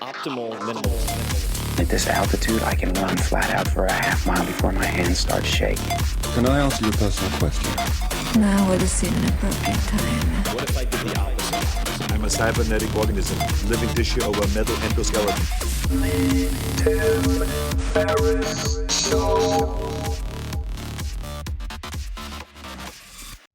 optimal minimalism. At this altitude, I can run flat out for a half mile before my hands start shaking. Can I ask you a personal question? Now would seem an appropriate time. What if I did the opposite? I'm a cybernetic organism, living tissue over a metal endoskeleton. Tim Ferriss Show.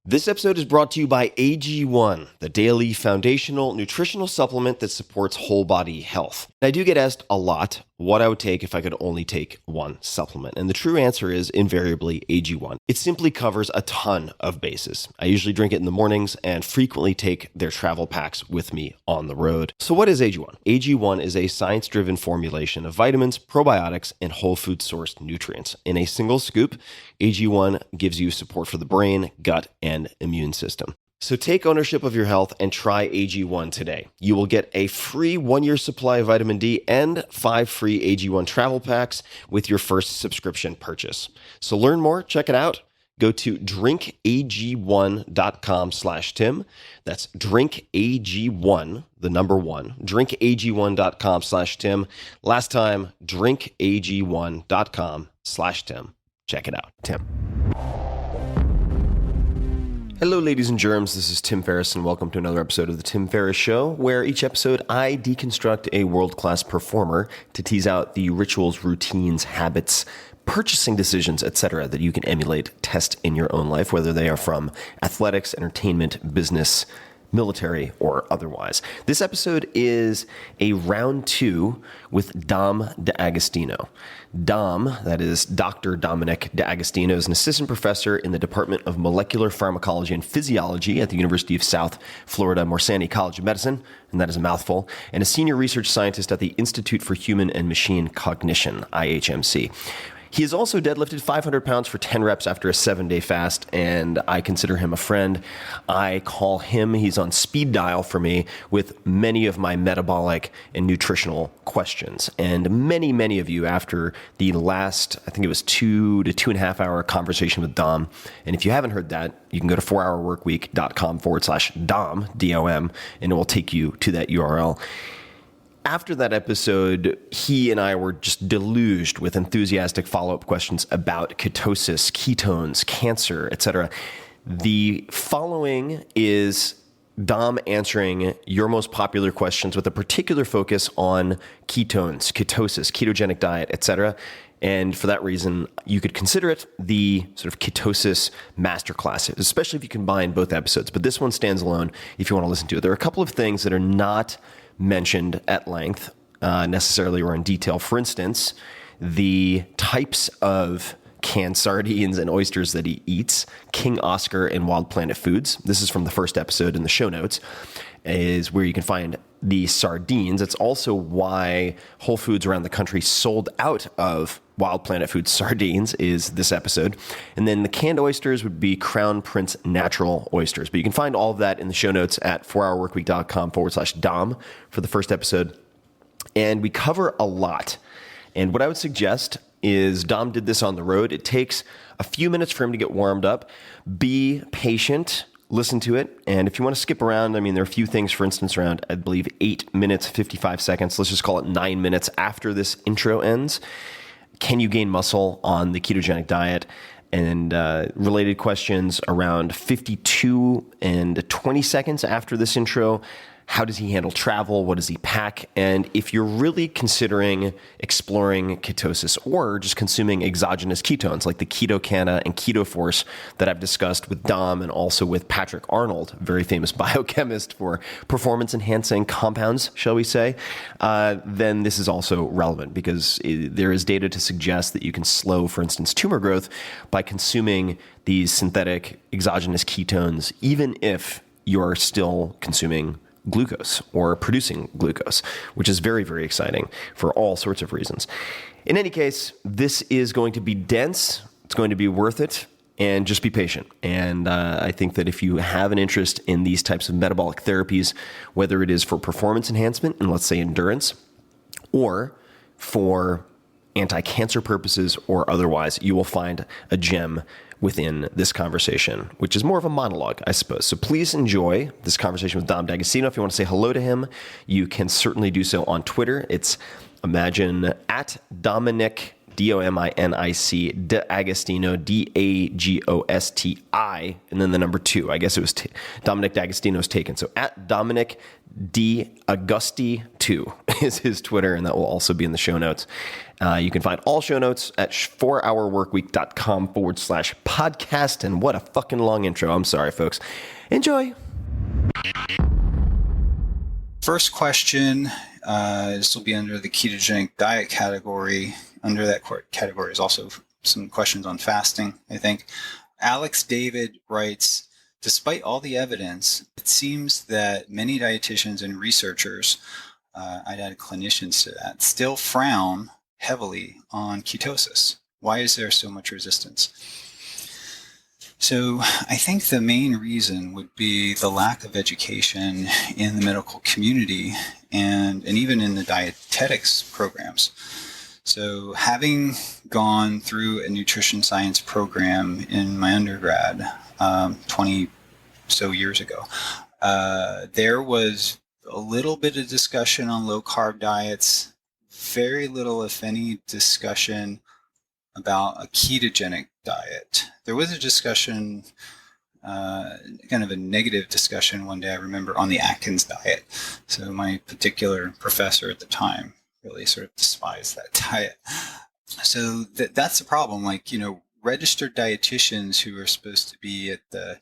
This episode is brought to you by AG1, the daily foundational nutritional supplement that supports whole body health. And I do get asked a lot what I would take if I could only take one supplement. And the true answer is invariably AG1. It simply covers a ton of bases. I usually drink it in the mornings and frequently take their travel packs with me on the road. So what is AG1? AG1 is a science-driven formulation of vitamins, probiotics, and whole food sourced nutrients. In a single scoop, AG1 gives you support for the brain, gut, and immune system. So take ownership of your health and try AG1 today. You will get a free 1-year supply of vitamin D and 5 free AG1 travel packs with your first subscription purchase. So learn more, check it out. Go to drinkag1.com/Tim. That's drinkag1, the number 1, drinkag1.com/Tim. Last time, drinkag1.com/Tim. Check it out, Tim. Hello, ladies and germs. This is Tim Ferriss, and welcome to another episode of The Tim Ferriss Show, where each episode I deconstruct a world-class performer to tease out the rituals, routines, habits, purchasing decisions, etc. that you can emulate, test in your own life, whether they are from athletics, entertainment, business, military, or otherwise. This episode is a round 2 with Dom D'Agostino. Dom, that is Dr. Dominic D'Agostino, is an assistant professor in the Department of Molecular Pharmacology and Physiology at the University of South Florida Morsani College of Medicine, and that is a mouthful, and a senior research scientist at the Institute for Human and Machine Cognition, IHMC. He has also deadlifted 500 pounds for 10 reps after a 7-day fast, and I consider him a friend. I call him, he's on speed dial for me with many of my metabolic and nutritional questions. And many of you, after the last, I think it was 2 to 2.5 hour conversation with Dom, and if you haven't heard that, you can go to 4hourworkweek.com/Dom, D-O-M, and it will take you to that URL. After that episode, he and I were just deluged with enthusiastic follow-up questions about ketosis, ketones, cancer, etc. The following is Dom answering your most popular questions with a particular focus on ketones, ketosis, ketogenic diet, etc. And for that reason, you could consider it the sort of ketosis masterclass, especially if you combine both episodes. But this one stands alone if you want to listen to it. There are a couple of things that are not mentioned at length necessarily or in detail. For instance, the types of canned sardines and oysters that he eats, King Oscar and Wild Planet Foods. This is from the first episode in the show notes, is where you can find the sardines. It's also why Whole Foods around the country sold out of Wild Planet Foods sardines is this episode. And then the canned oysters would be Crown Prince natural oysters. But you can find all of that in the show notes at 4hourworkweek.com/Dom for the first episode. And we cover a lot. And what I would suggest is Dom did this on the road. It takes a few minutes for him to get warmed up. Be patient. Listen to it. And if you want to skip around, I mean, there are a few things, for instance, around, I believe, 8 minutes, 55 seconds. Let's just call it 9 minutes after this intro ends. Can you gain muscle on the ketogenic diet? And related questions around 52 and 20 seconds after this intro. How does he handle travel? What does he pack? And if you're really considering exploring ketosis or just consuming exogenous ketones like the Ketocana and KetoForce that I've discussed with Dom and also with Patrick Arnold, very famous biochemist for performance-enhancing compounds, shall we say, then this is also relevant because there is data to suggest that you can slow, for instance, tumor growth by consuming these synthetic exogenous ketones, even if you're still consuming glucose or producing glucose, which is very, very exciting for all sorts of reasons. In any case, this is going to be dense. It's going to be worth it. And just be patient. And I think that if you have an interest in these types of metabolic therapies, whether it is for performance enhancement and let's say endurance, or for anti-cancer purposes or otherwise, you will find a gem within this conversation, which is more of a monologue, I suppose. So please enjoy this conversation with Dom D'Agostino. If you want to say hello to him, you can certainly do so on Twitter. It's imagine at Dominic, Dominic D'Agostino, Dagosti, and then the number 2. I guess it was Dominic D'Agostino's taken. So at Dominic D'Agosti 2 is his Twitter, and that will also be in the show notes. You can find all show notes at 4hourworkweek.com/podcast. And what a fucking long intro. I'm sorry, folks. Enjoy. First question, this will be under the ketogenic diet category. Under that category is also some questions on fasting, I think. Alex David writes, despite all the evidence, it seems that many dietitians and researchers, I'd add clinicians to that, still frown heavily on ketosis. Why is there so much resistance? So I think the main reason would be the lack of education in the medical community and even in the dietetics programs. So having gone through a nutrition science program in my undergrad 20 so years ago, there was a little bit of discussion on low carb diets, very little, if any, discussion about a ketogenic diet. There was a discussion, kind of a negative discussion one day, I remember, on the Atkins diet. So my particular professor at the time really sort of despised that diet. So that's the problem. Like, registered dietitians who are supposed to be at the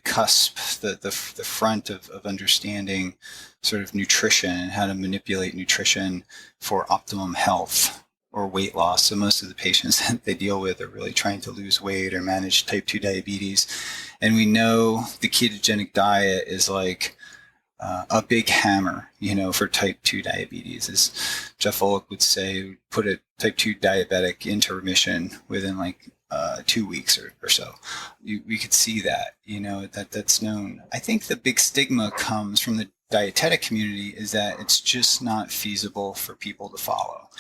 cusp, the front of understanding sort of nutrition and how to manipulate nutrition for optimum health or weight loss. So most of the patients that they deal with are really trying to lose weight or manage type 2 diabetes. And we know the ketogenic diet is like a big hammer, for type 2 diabetes. As Jeff Volek would say, put a type 2 diabetic into remission within 2 weeks or so. We could see that, that's known. I think the big stigma comes from the dietetic community is that it's just not feasible for people to follow.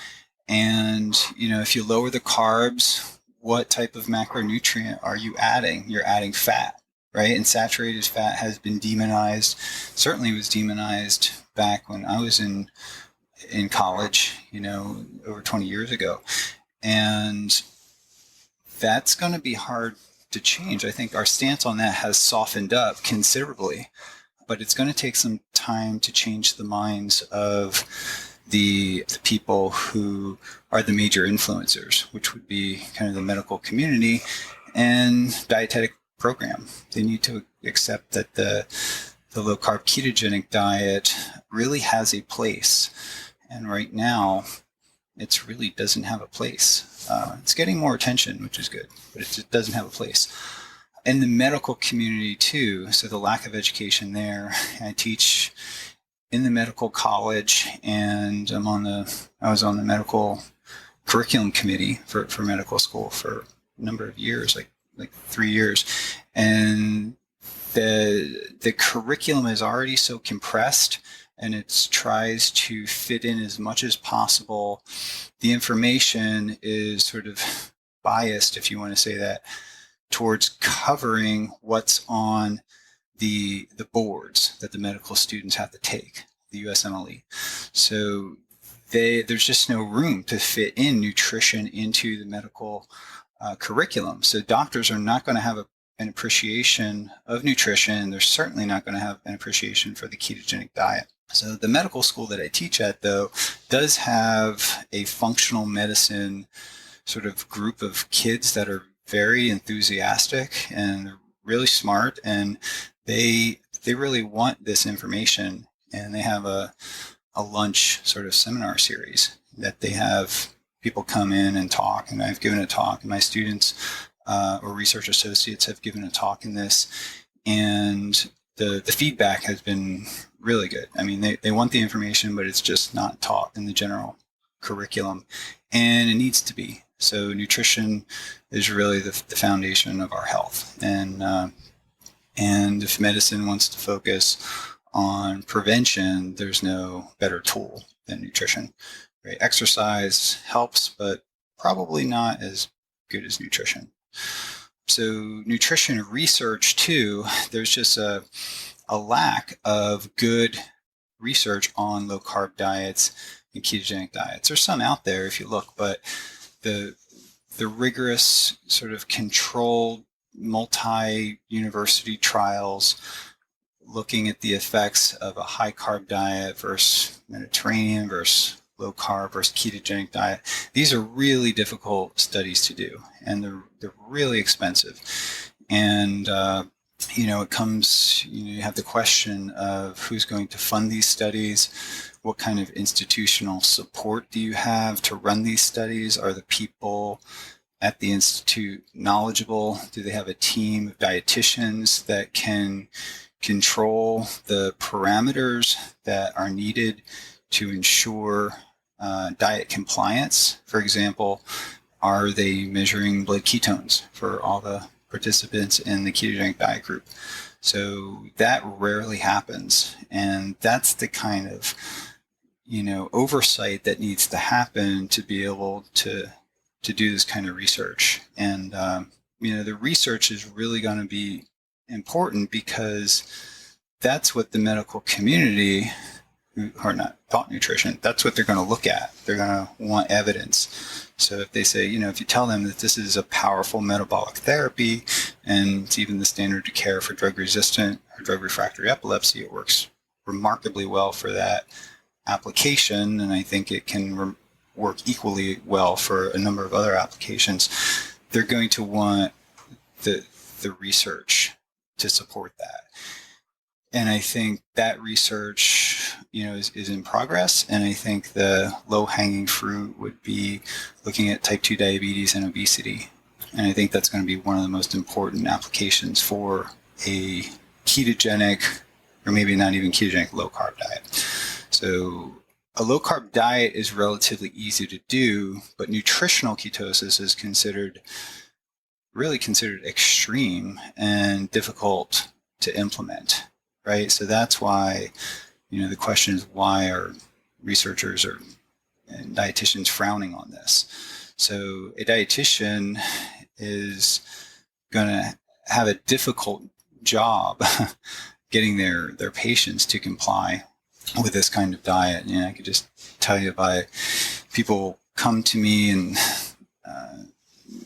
And, if you lower the carbs, what type of macronutrient are you adding? You're adding fat, right? And saturated fat has been demonized, certainly was demonized back when I was in college, over 20 years ago. And that's going to be hard to change. I think our stance on that has softened up considerably, but it's going to take some time to change the minds of the people who are the major influencers, which would be kind of the medical community and dietetic program. They need to accept that the low carb ketogenic diet really has a place. And right now, it really doesn't have a place. It's getting more attention, which is good, but it just doesn't have a place. In the medical community too, so the lack of education there. I teach in the medical college, and I was on the medical curriculum committee for medical school for a number of years, like 3 years. And the curriculum is already so compressed, and it tries to fit in as much as possible. The information is sort of biased, if you want to say that, towards covering what's on the boards that the medical students have to take, the USMLE. So there's just no room to fit in nutrition into the medical curriculum. So doctors are not going to have an appreciation of nutrition. They're certainly not going to have an appreciation for the ketogenic diet. So the medical school that I teach at, though, does have a functional medicine sort of group of kids that are very enthusiastic and really smart, and they really want this information. And they have a lunch sort of seminar series that they have people come in and talk, and I've given a talk, and my students or research associates have given a talk in this, and the feedback has been really good. I mean, they want the information, but it's just not taught in the general curriculum, and it needs to be. So nutrition is really the foundation of our health, and if medicine wants to focus on prevention, there's no better tool than nutrition. Right? Exercise helps, but probably not as good as nutrition. So nutrition research too, there's just a lack of good research on low carb diets and ketogenic diets. There's some out there if you look, but the rigorous sort of controlled multi-university trials looking at the effects of a high carb diet versus Mediterranean versus low carb versus ketogenic diet. These are really difficult studies to do, and they're really expensive. And it comes, you have the question of who's going to fund these studies. What kind of institutional support do you have to run these studies? Are the people at the institute knowledgeable? Do they have a team of dietitians that can control the parameters that are needed to ensure diet compliance? For example, are they measuring blood ketones for all the participants in the ketogenic diet group? So that rarely happens, and that's the kind of oversight that needs to happen to be able to do this kind of research. And the research is really going to be important because that's what the medical community who are not taught nutrition, that's what they're going to look at. They're going to want evidence. So if they say, if you tell them that this is a powerful metabolic therapy and it's even the standard of care for drug-resistant or drug-refractory epilepsy, it works remarkably well for that application, and I think it can work equally well for a number of other applications. They're going to want the research to support that. And I think that research, is in progress. And I think the low-hanging fruit would be looking at type 2 diabetes and obesity. And I think that's going to be one of the most important applications for a ketogenic, or maybe not even ketogenic, low-carb diet. So a low-carb diet is relatively easy to do, but nutritional ketosis is really considered extreme and difficult to implement, right? So that's why, the question is, why are researchers and dietitians frowning on this? So a dietitian is going to have a difficult job getting their patients to comply with this kind of diet. I could just tell you by people come to me, and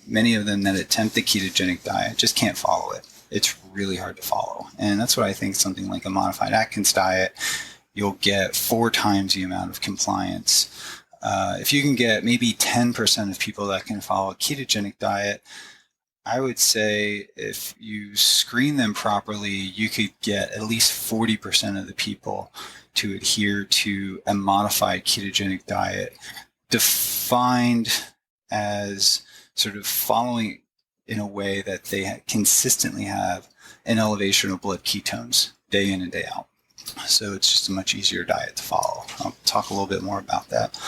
many of them that attempt the ketogenic diet just can't follow it. It's really hard to follow. And that's what I think something like a modified Atkins diet, you'll get 4 times the amount of compliance. If you can get maybe 10% of people that can follow a ketogenic diet, I would say if you screen them properly, you could get at least 40% of the people to adhere to a modified ketogenic diet, defined as sort of following in a way that they consistently have an elevation of blood ketones day in and day out. So it's just a much easier diet to follow. I'll talk a little bit more about that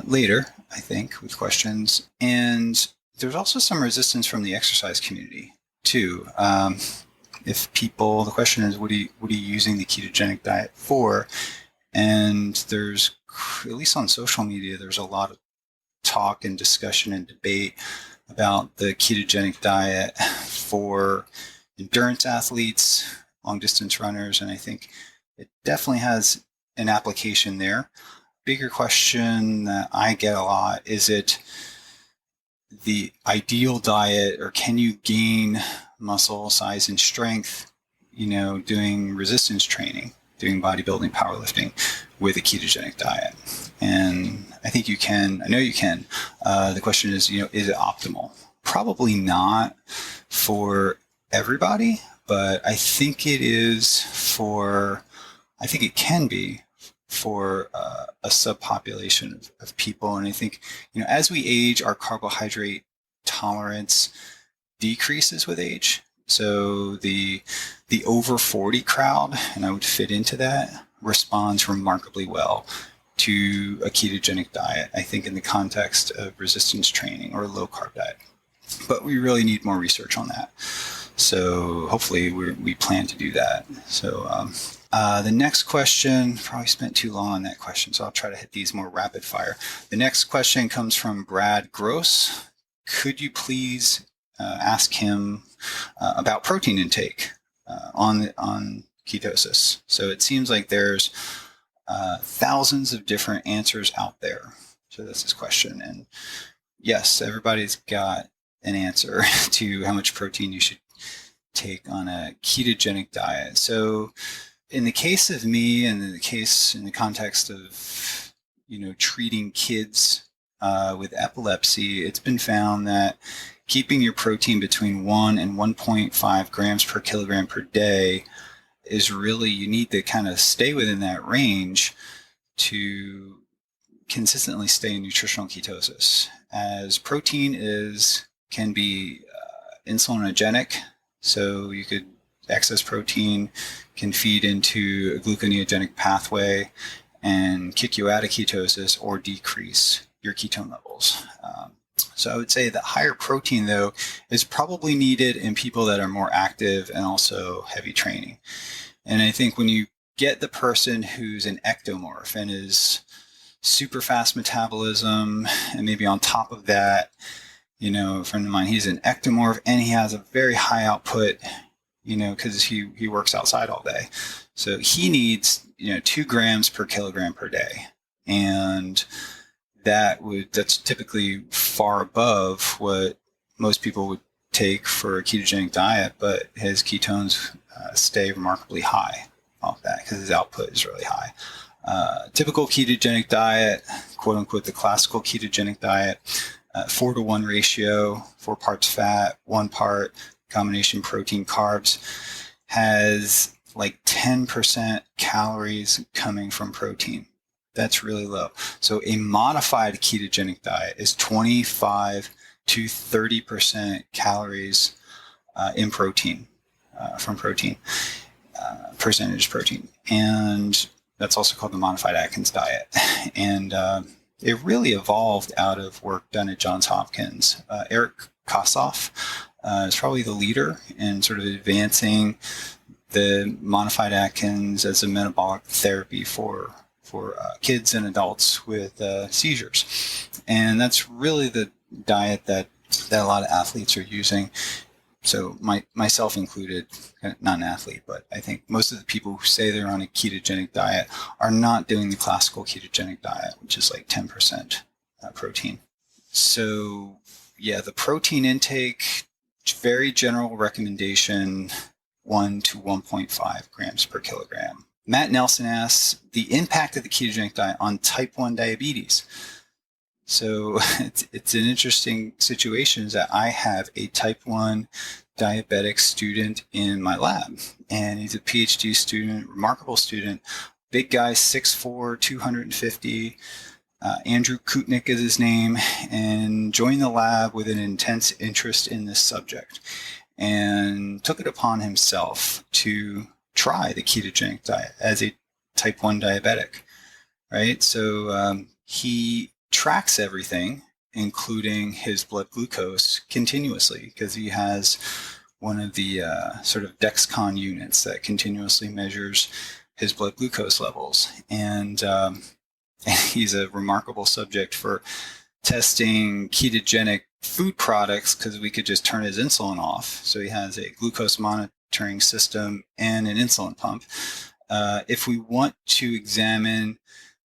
later, I think, with questions. And there's also some resistance from the exercise community too. The question is, what are you using the ketogenic diet for? And there's, at least on social media, there's a lot of talk and discussion and debate about the ketogenic diet for endurance athletes, long distance runners, and I think it definitely has an application there. Bigger question that I get a lot, is it the ideal diet, or can you gain muscle size and strength, doing resistance training, doing bodybuilding, powerlifting with a ketogenic diet? And I think you can. I know you can. The question is, is it optimal? Probably not for everybody, but I think it can be for a subpopulation of people. And I think, as we age, our carbohydrate tolerance decreases with age. So the over 40 crowd, and I would fit into that, responds remarkably well to a ketogenic diet, I think, in the context of resistance training or a low carb diet. But we really need more research on that. So hopefully we plan to do that. So the next question, probably spent too long on that question, so I'll try to hit these more rapid fire. The next question comes from Brad Gross. Could you please ask him about protein intake on ketosis. So it seems like there's thousands of different answers out there. So that's his question. And yes, everybody's got an answer to how much protein you should take on a ketogenic diet. So in the case of me, and in the context of, treating kids with epilepsy, it's been found that keeping your protein between 1 and 1.5 grams per kilogram per day is really, you need to kind of stay within that range to consistently stay in nutritional ketosis, as protein can be insulinogenic. So you could excess protein can feed into a gluconeogenic pathway and kick you out of ketosis or decrease your ketone levels. So I would say that higher protein, though, is probably needed in people that are more active and also heavy training. And I think when you get the person who's an ectomorph and is super fast metabolism, and maybe on top of that, a friend of mine, he's an ectomorph and he has a very high output, because he works outside all day. So he needs, 2 grams per kilogram per day. And that's typically far above what most people would take for a ketogenic diet, but his ketones stay remarkably high off that because his output is really high. Typical ketogenic diet, quote unquote, the classical ketogenic diet, 4-to-1 ratio, 4 parts fat, 1 part combination protein carbs, has like 10% calories coming from protein. That's really low. So a modified ketogenic diet is 25 to 30% calories in protein, from protein, percentage protein. And that's also called the modified Atkins diet. And it really evolved out of work done at Johns Hopkins. Eric Kossoff is probably the leader in sort of advancing the modified Atkins as a metabolic therapy for kids and adults with seizures. And that's really the diet that a lot of athletes are using. So myself included, not an athlete, but I think most of the people who say they're on a ketogenic diet are not doing the classical ketogenic diet, which is like 10% protein. So yeah, the protein intake, very general recommendation, 1 to 1.5 grams per kilogram. Matt Nelson asks the impact of the ketogenic diet on type 1 diabetes. So it's an interesting situation is that I have a type 1 diabetic student in my lab, and he's a PhD student, remarkable student, big guy, 6'4", 250. Andrew Kutnick is his name, and joined the lab with an intense interest in this subject and took it upon himself to try the ketogenic diet as a type 1 diabetic, right? So he tracks everything, including his blood glucose, continuously, because he has one of the sort of Dexcom units that continuously measures his blood glucose levels. And he's a remarkable subject for testing ketogenic food products because we could just turn his insulin off. So he has a glucose monitoring system and an insulin pump. If we want to examine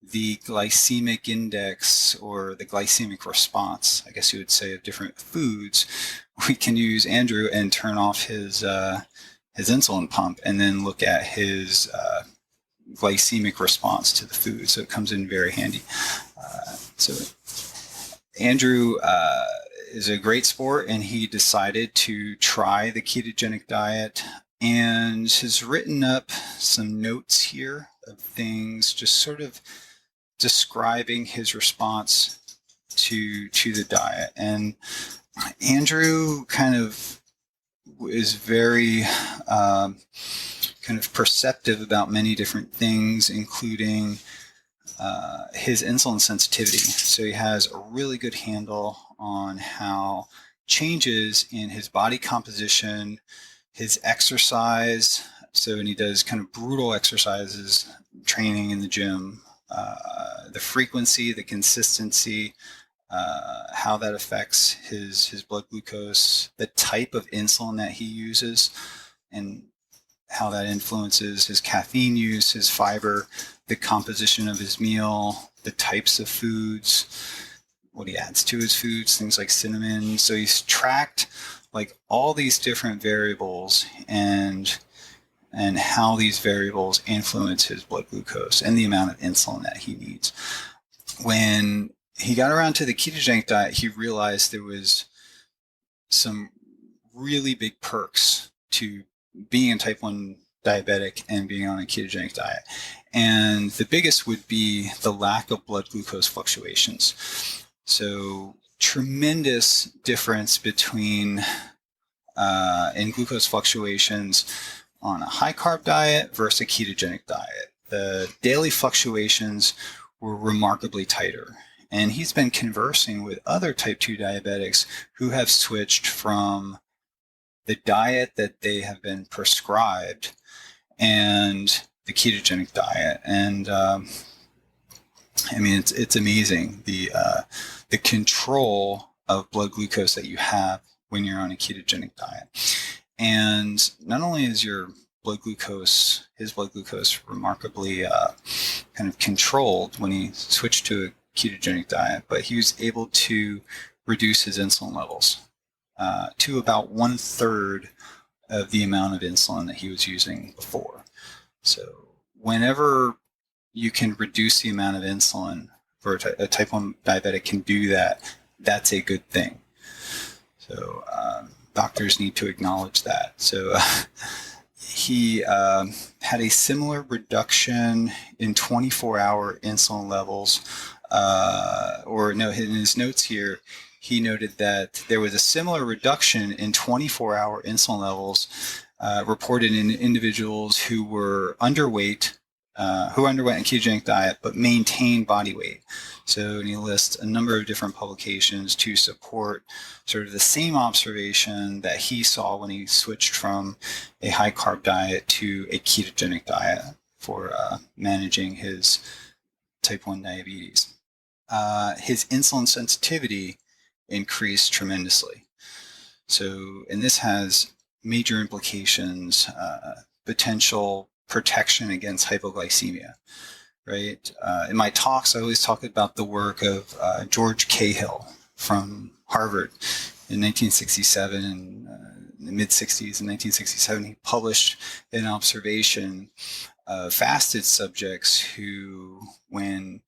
the glycemic index or the glycemic response, I guess you would say, of different foods, we can use Andrew and turn off his insulin pump and then look at his glycemic response to the food. So it comes in very handy. So Andrew is a great sport, and he decided to try the ketogenic diet and has written up some notes here of things just sort of describing his response to the diet. And Andrew kind of is very kind of perceptive about many different things, including his insulin sensitivity. So he has a really good handle on how changes in his body composition, his exercise. So when he does kind of brutal exercises, training in the gym, the frequency, the consistency how that affects his blood glucose, the type of insulin that he uses, and how that influences his caffeine use, his fiber, the composition of his meal, the types of foods, what he adds to his foods, things like cinnamon. So he's tracked like all these different variables and how these variables influence his blood glucose and the amount of insulin that he needs. When he got around to the ketogenic diet, he realized there was some really big perks to being a type 1 diabetic and being on a ketogenic diet. And the biggest would be the lack of blood glucose fluctuations. So tremendous difference between in glucose fluctuations on a high carb diet versus a ketogenic diet. The daily fluctuations were remarkably tighter. And he's been conversing with other type 2 diabetics who have switched from the diet that they have been prescribed and the ketogenic diet. And I mean, it's amazing the control of blood glucose that you have when you're on a ketogenic diet. And not only is his blood glucose remarkably kind of controlled when he switched to a ketogenic diet, but he was able to reduce his insulin levels to about 1/3 of the amount of insulin that he was using before. So whenever you can reduce the amount of insulin, for a type 1 diabetic can do that, that's a good thing. So doctors need to acknowledge that. So he had a similar reduction in 24-hour insulin levels, in his notes here, he noted that there was a similar reduction in 24-hour insulin levels reported in individuals who were underweight, who underwent a ketogenic diet but maintained body weight. So he lists a number of different publications to support sort of the same observation that he saw when he switched from a high carb diet to a ketogenic diet for managing his type 1 diabetes. His insulin sensitivity increased tremendously. So, and this has major implications, potential protection against hypoglycemia, right? In my talks, I always talk about the work of George Cahill from Harvard in 1967, in the mid-60s. In 1967, he published an observation of fasted subjects who, when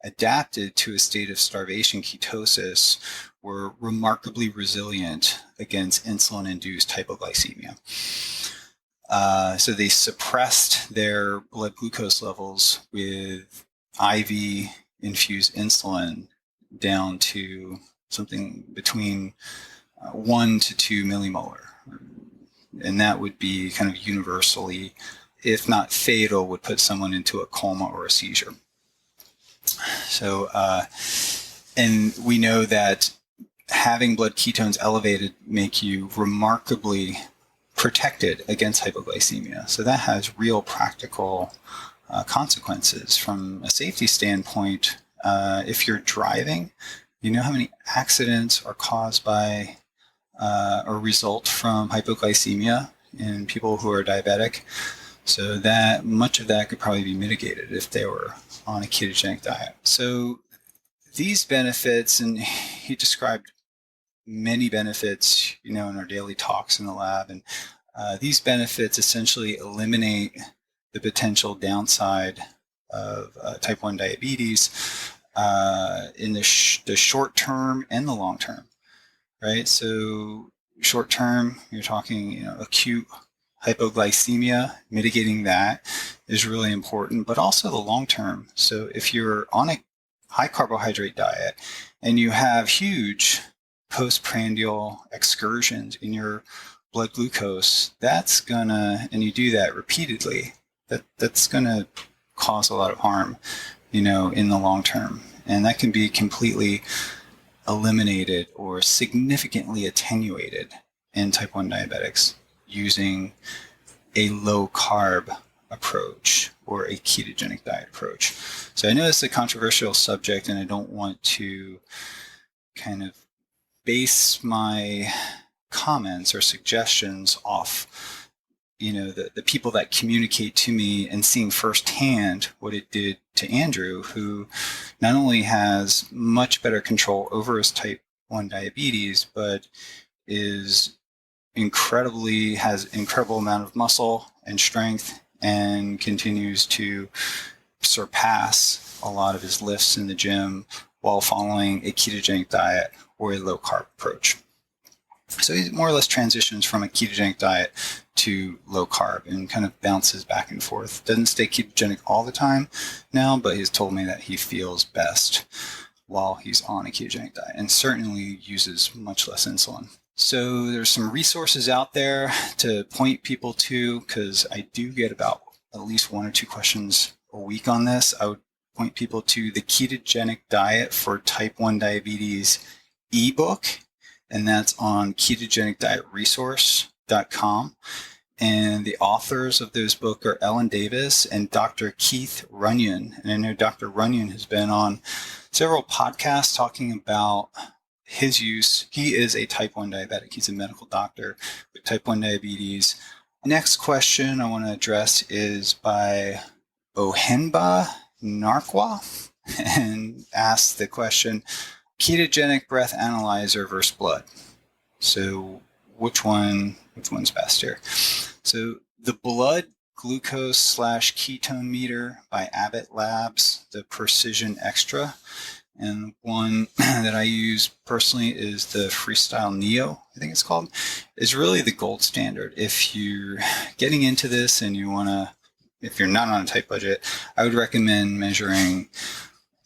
adapted to a state of starvation ketosis, were remarkably resilient against insulin-induced hypoglycemia. So they suppressed their blood glucose levels with IV infused insulin down to something between 1 to 2 millimolar. And that would be kind of universally, if not fatal, would put someone into a coma or a seizure. So, and we know that having blood ketones elevated make you remarkably protected against hypoglycemia. So that has real practical consequences from a safety standpoint. If you're driving, you know how many accidents are caused by or result from hypoglycemia in people who are diabetic. So that much of that could probably be mitigated if they were on a ketogenic diet. So these benefits, and he described many benefits, in our daily talks in the lab, and these benefits essentially eliminate the potential downside of type 1 diabetes in the short term and the long term, right? So short term, you're talking, acute hypoglycemia, mitigating that is really important, but also the long term. So if you're on a high carbohydrate diet and you have huge postprandial excursions in your blood glucose, and you do that repeatedly, that's gonna cause a lot of harm, in the long term. And that can be completely eliminated or significantly attenuated in type 1 diabetics using a low carb approach or a ketogenic diet approach. So I know it's a controversial subject and I don't want to kind of base my comments or suggestions off, the people that communicate to me and seeing firsthand what it did to Andrew, who not only has much better control over his type 1 diabetes, but has incredible amount of muscle and strength and continues to surpass a lot of his lifts in the gym while following a ketogenic diet or a low carb approach. So he more or less transitions from a ketogenic diet to low carb and kind of bounces back and forth. Doesn't stay ketogenic all the time now, but he's told me that he feels best while he's on a ketogenic diet and certainly uses much less insulin. So there's some resources out there to point people to, because I do get about at least 1 or 2 questions a week on this. I would point people to the Ketogenic Diet for Type 1 Diabetes ebook, and that's on ketogenicdietresource.com. And the authors of those books are Ellen Davis and Dr. Keith Runyon. And I know Dr. Runyon has been on several podcasts talking about his use. He is a type 1 diabetic. He's a medical doctor with type 1 diabetes. Next question I want to address is by Ohenba Narkwa, and asks the question, ketogenic breath analyzer versus blood. So which one's best here? So the blood glucose / ketone meter by Abbott Labs, the Precision Extra. And one that I use personally is the Freestyle Neo, I think it's called, is really the gold standard. If you're getting into this and if you're not on a tight budget, I would recommend measuring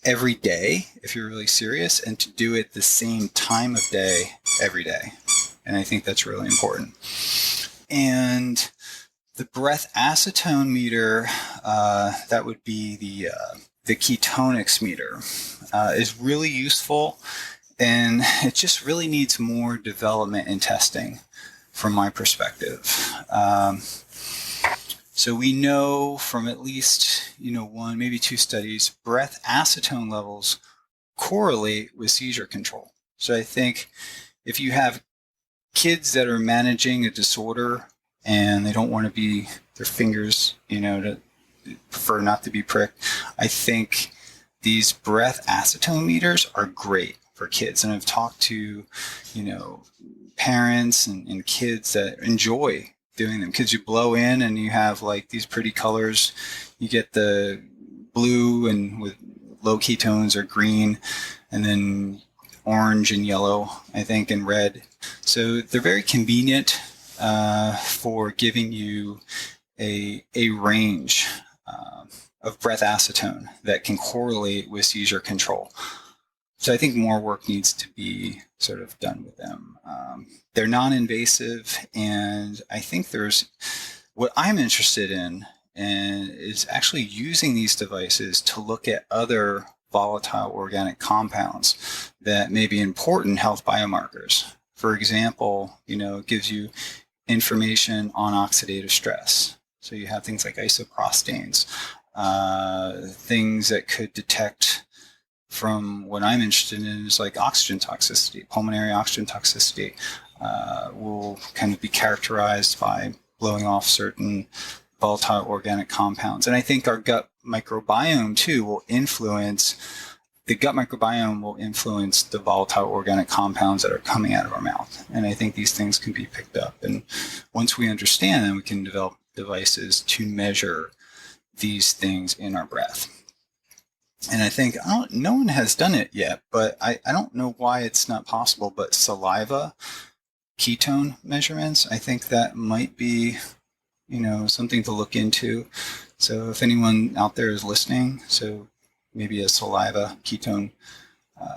every day if you're really serious, and to do it the same time of day every day. And I think that's really important. And the breath acetone meter, that would be the Ketonics meter, is really useful, and it just really needs more development and testing from my perspective. So we know from at least 1, maybe 2 studies, breath acetone levels correlate with seizure control. So I think if you have kids that are managing a disorder and they don't want to be their fingers, to prefer not to be pricked, I think these breath acetone meters are great for kids. And I've talked to, parents and kids that enjoy doing them, because you blow in and you have like these pretty colors. You get the blue and with low ketones, or green, and then orange and yellow, I think, and red. So they're very convenient for giving you a range of breath acetone that can correlate with seizure control. So I think more work needs to be sort of done with them. They're non-invasive, and I think what I'm interested in and is actually using these devices to look at other volatile organic compounds that may be important health biomarkers. For example, it gives you information on oxidative stress. So you have things like isoprostanes, things that could detect, from what I'm interested in, is like oxygen toxicity. Pulmonary oxygen toxicity will kind of be characterized by blowing off certain volatile organic compounds. And I think our gut microbiome too will influence the volatile organic compounds that are coming out of our mouth. And I think these things can be picked up. And once we understand them, we can develop devices to measure these things in our breath. And I think no one has done it yet, but I don't know why it's not possible, but saliva ketone measurements, I think that might be, something to look into. So if anyone out there is listening, so maybe a saliva ketone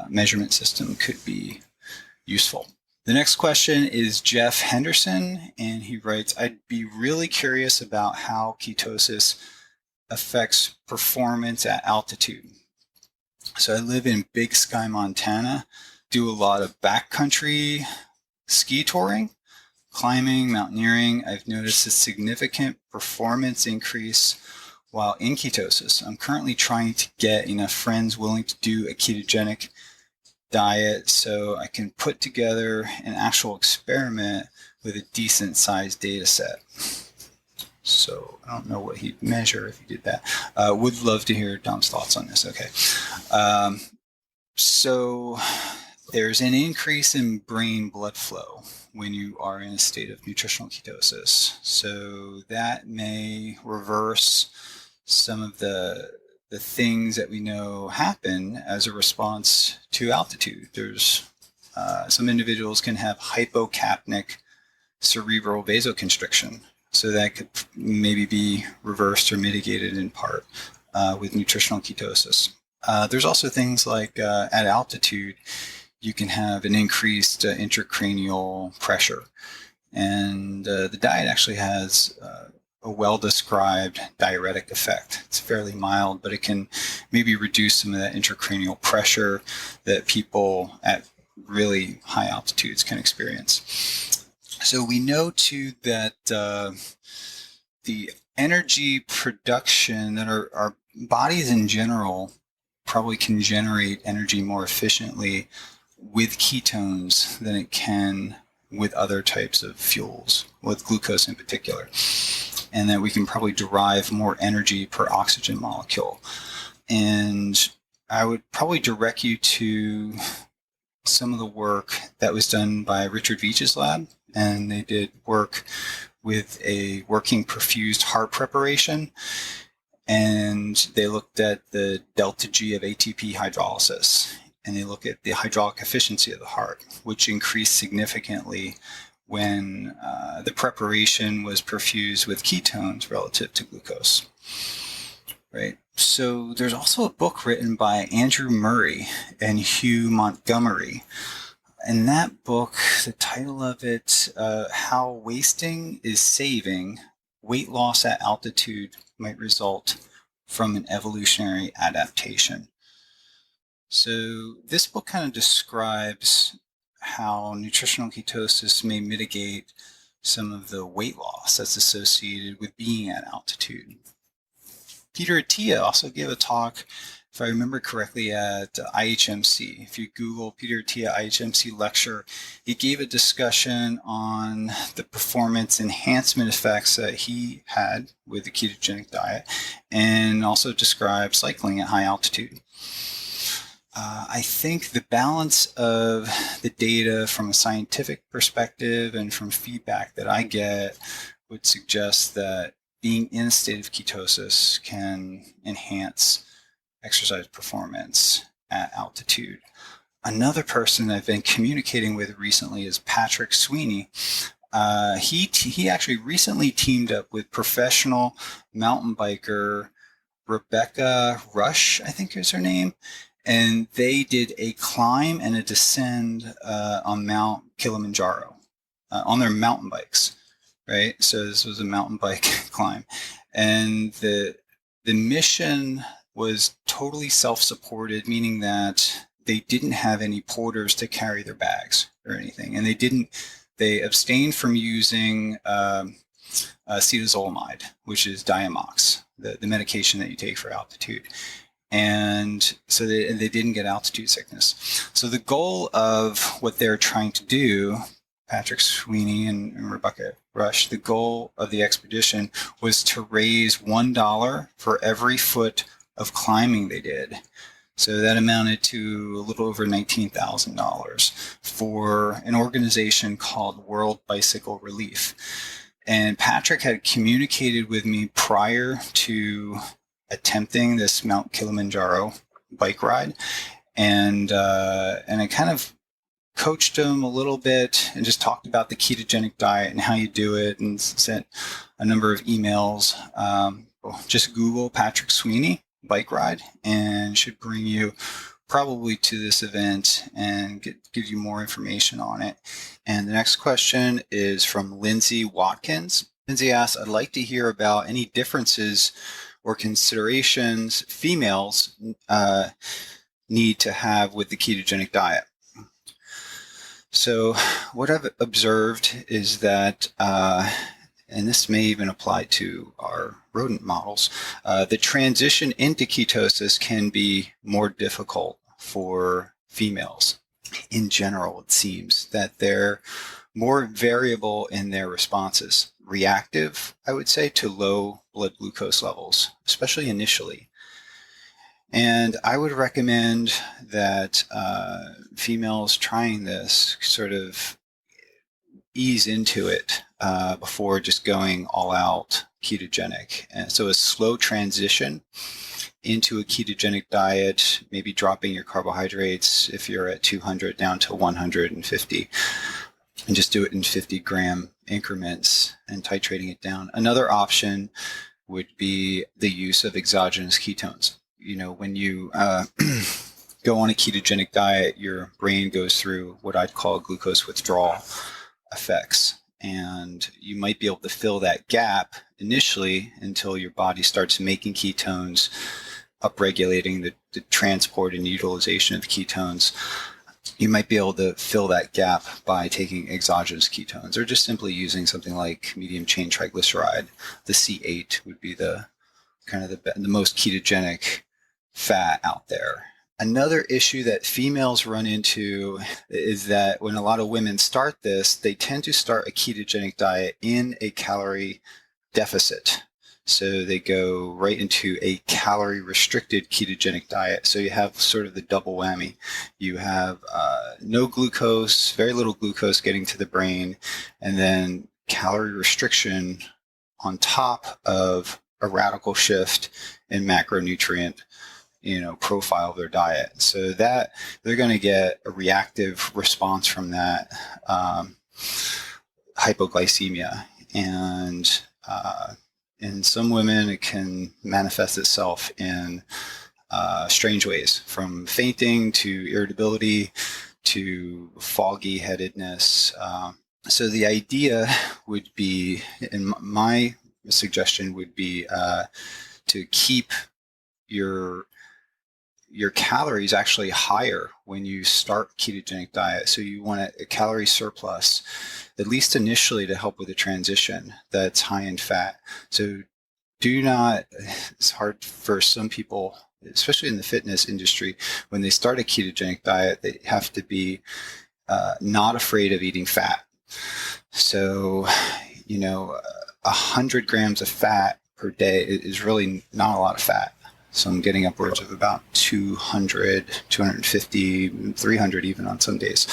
measurement system could be useful. The next question is Jeff Henderson, and he writes, I'd be really curious about how ketosis affects performance at altitude. So I live in Big Sky, Montana, do a lot of backcountry ski touring, climbing, mountaineering. I've noticed a significant performance increase while in ketosis. I'm currently trying to get enough friends willing to do a ketogenic diet so I can put together an actual experiment with a decent sized data set. So I don't know what he'd measure if he did that. Would love to hear Dom's thoughts on this. Okay. So there's an increase in brain blood flow when you are in a state of nutritional ketosis. So that may reverse some of the things that we know happen as a response to altitude. There's some individuals can have hypocapnic cerebral vasoconstriction. So that could maybe be reversed or mitigated in part with nutritional ketosis. There's also things like at altitude, you can have an increased intracranial pressure. And the diet actually has a well-described diuretic effect. It's fairly mild, but it can maybe reduce some of that intracranial pressure that people at really high altitudes can experience. So we know too that the energy production that our bodies in general probably can generate energy more efficiently with ketones than it can with other types of fuels, with glucose in particular, and that we can probably derive more energy per oxygen molecule. And I would probably direct you to some of the work that was done by Richard Veach's lab, and they did work with a working perfused heart preparation, and they looked at the delta G of ATP hydrolysis, and they look at the hydraulic efficiency of the heart, which increased significantly when the preparation was perfused with ketones relative to glucose. Right. So there's also a book written by Andrew Murray and Hugh Montgomery. And that book, the title of it, How Wasting is Saving, Weight Loss at Altitude Might Result from an Evolutionary Adaptation. So this book kind of describes how nutritional ketosis may mitigate some of the weight loss that's associated with being at altitude. Peter Attia also gave a talk, if I remember correctly, at IHMC. If you Google Peter Attia IHMC lecture, he gave a discussion on the performance enhancement effects that he had with the ketogenic diet, and also described cycling at high altitude. I think the balance of the data from a scientific perspective and from feedback that I get would suggest that being in a state of ketosis can enhance exercise performance at altitude. Another person I've been communicating with recently is Patrick Sweeney. He actually recently teamed up with professional mountain biker Rebecca Rush, I think is her name, and they did a climb and a descend on Mount Kilimanjaro on their mountain bikes. Right, so this was a mountain bike climb, and the mission was totally self-supported, meaning that they didn't have any porters to carry their bags or anything, and they abstained from using acetazolamide, which is Diamox, the medication that you take for altitude. And so they didn't get altitude sickness. So the goal of what they're trying to do, Patrick Sweeney and Rebecca Rush, the goal of the expedition was to raise $1 for every foot of climbing they did. So that amounted to a little over $19,000 for an organization called World Bicycle Relief. And Patrick had communicated with me prior to attempting this Mount Kilimanjaro bike ride, and I kind of coached him a little bit and just talked about the ketogenic diet and how you do it, and sent a number of emails. Just Google Patrick Sweeney bike ride and should bring you probably to this event and give you more information on it. And the next question is from Lindsay Watkins. Lindsay asks, I'd like to hear about any differences or considerations females need to have with the ketogenic diet. So what I've observed is that, and this may even apply to our rodent models, the transition into ketosis can be more difficult for females. in general, it seems that they're more variable in their responses, reactive, I would say, to low blood glucose levels, especially initially. And I would recommend that females trying this sort of ease into it before just going all out ketogenic. And so a slow transition into a ketogenic diet, maybe dropping your carbohydrates if you're at 200 down to 150, and just do it in 50-gram increments and titrating it down. Another option would be the use of exogenous ketones. You know, when you go on a ketogenic diet, your brain goes through what I'd call glucose withdrawal effects. And you might be able to fill that gap initially until your body starts making ketones, upregulating the transport and utilization of ketones. You might be able to fill that gap by taking exogenous ketones or just simply using something like medium chain triglyceride. The C8 would be the kind of the most ketogenic fat out there. Another issue that females run into is that when a lot of women start this, they tend to start a ketogenic diet in a calorie deficit. So they go right into a calorie restricted ketogenic diet. So you have sort of the double whammy. You have no glucose, very little glucose getting to the brain, and then calorie restriction on top of a radical shift in macronutrient profile of their diet. So that they're going to get a reactive response from that hypoglycemia. And in some women, it can manifest itself in strange ways, from fainting to irritability to foggy headedness. So the idea would be, and my suggestion would be to keep your calories actually higher when you start ketogenic diet. So you want a calorie surplus, at least initially, to help with the transition that's high in fat. So do not, it's hard for some people, especially in the fitness industry, when they start a ketogenic diet, they have to be not afraid of eating fat. So, 100 grams of fat per day is really not a lot of fat. So I'm getting upwards of about 200, 250, 300 even on some days.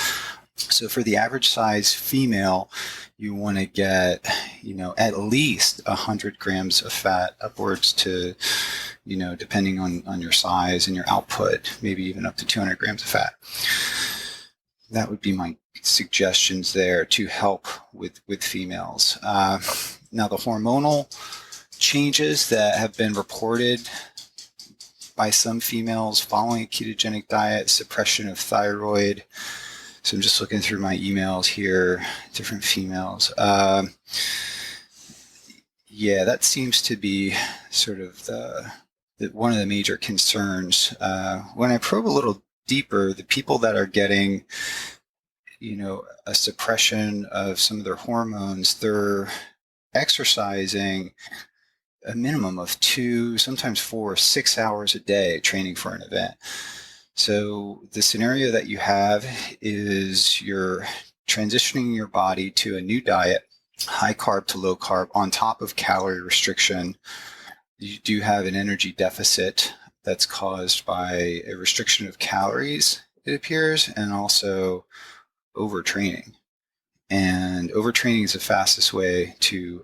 So for the average size female, you want to get, at least 100 grams of fat, upwards to, depending on your size and your output, maybe even up to 200 grams of fat. That would be my suggestions there to help with females. Now, the hormonal changes that have been reported by some females following a ketogenic diet, suppression of thyroid. So I'm just looking through my emails here, different females. That seems to be sort of the one of the major concerns. When I probe a little deeper, the people that are getting, a suppression of some of their hormones, they're exercising a minimum of 2, sometimes 4, 6 hours a day training for an event. So the scenario that you have is you're transitioning your body to a new diet, high carb to low carb, on top of calorie restriction. You do have an energy deficit that's caused by a restriction of calories, it appears, and also overtraining. And overtraining is the fastest way to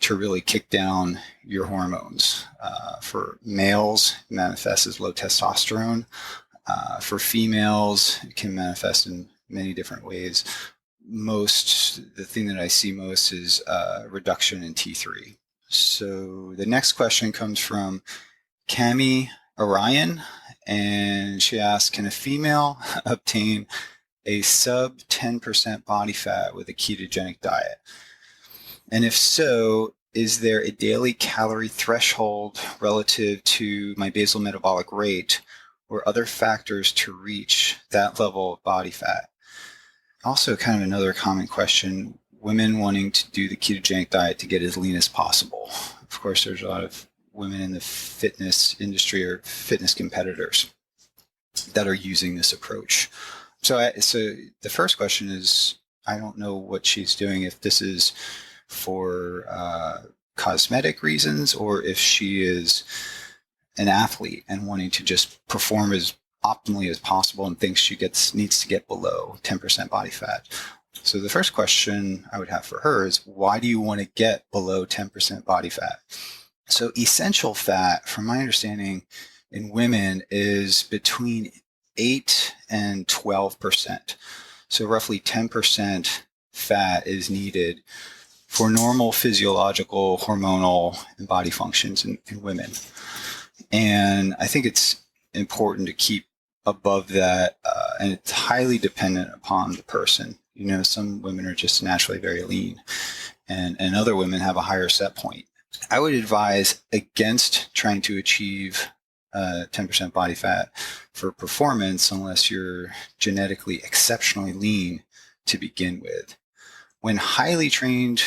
really kick down your hormones. For males, it manifests as low testosterone. For females, it can manifest in many different ways. The thing that I see most is reduction in T3. So the next question comes from Cami Orion, and she asks, can a female obtain a sub 10% body fat with a ketogenic diet? And if so, is there a daily calorie threshold relative to my basal metabolic rate or other factors to reach that level of body fat? Also, kind of another common question, women wanting to do the ketogenic diet to get as lean as possible. Of course, there's a lot of women in the fitness industry or fitness competitors. that are using this approach. So the first question is, I don't know what she's doing, if this is for cosmetic reasons or if she is an athlete and wanting to just perform as optimally as possible and thinks she needs to get below 10% body fat. So the first question I would have for her is, why do you want to get below 10% body fat? So essential fat, from my understanding, in women is between 8 and 12%. So roughly 10% fat is needed for normal physiological, hormonal, and body functions in women. And I think it's important to keep above that, and it's highly dependent upon the person. You know, some women are just naturally very lean, and other women have a higher set point. I would advise against trying to achieve 10% body fat for performance unless you're genetically exceptionally lean to begin with. When highly trained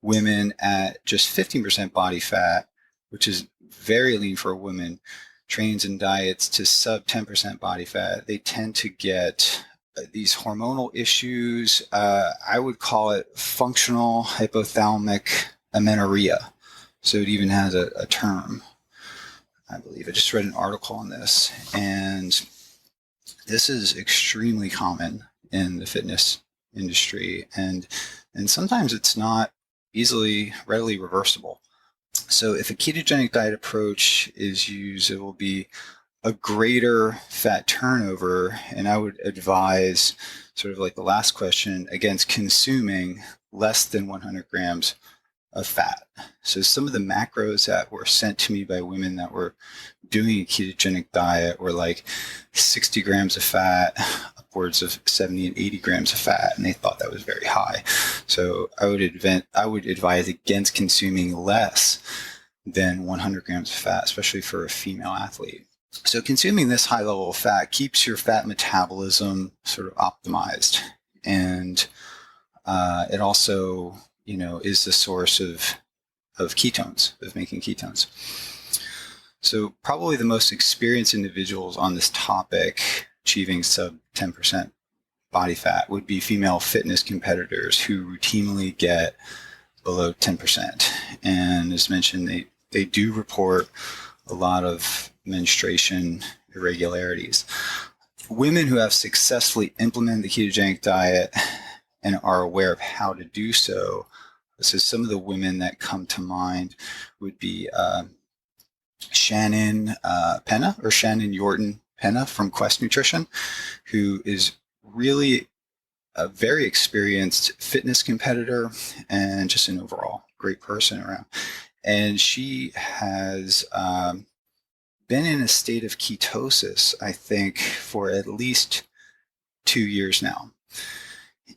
women at just 15% body fat, which is very lean for a woman, trains and diets to sub 10% body fat, they tend to get these hormonal issues. I would call it functional hypothalamic amenorrhea. So it even has a term, I believe. I just read an article on this, and this is extremely common in the fitness industry, and sometimes it's not readily reversible. So if a ketogenic diet approach is used, it will be a greater fat turnover, and I would advise, sort of like the last question, against consuming less than 100 grams of fat. So some of the macros that were sent to me by women that were doing a ketogenic diet were like 60 grams of fat, upwards of 70 and 80 grams of fat, and they thought that was very high. So I would advise against consuming less than 100 grams of fat, especially for a female athlete. So consuming this high level of fat keeps your fat metabolism sort of optimized, and it also, you know, is the source of ketones, of making ketones. So probably the most experienced individuals on this topic achieving sub 10% body fat would be female fitness competitors who routinely get below 10%. And as mentioned, they do report a lot of menstruation irregularities. Women who have successfully implemented the ketogenic diet and are aware of how to do so. So some of the women that come to mind would be Shannon Penna, or Shannon Yorton Penna from Quest Nutrition, who is really a very experienced fitness competitor and just an overall great person around. And she has been in a state of ketosis, I think, for at least 2 years now.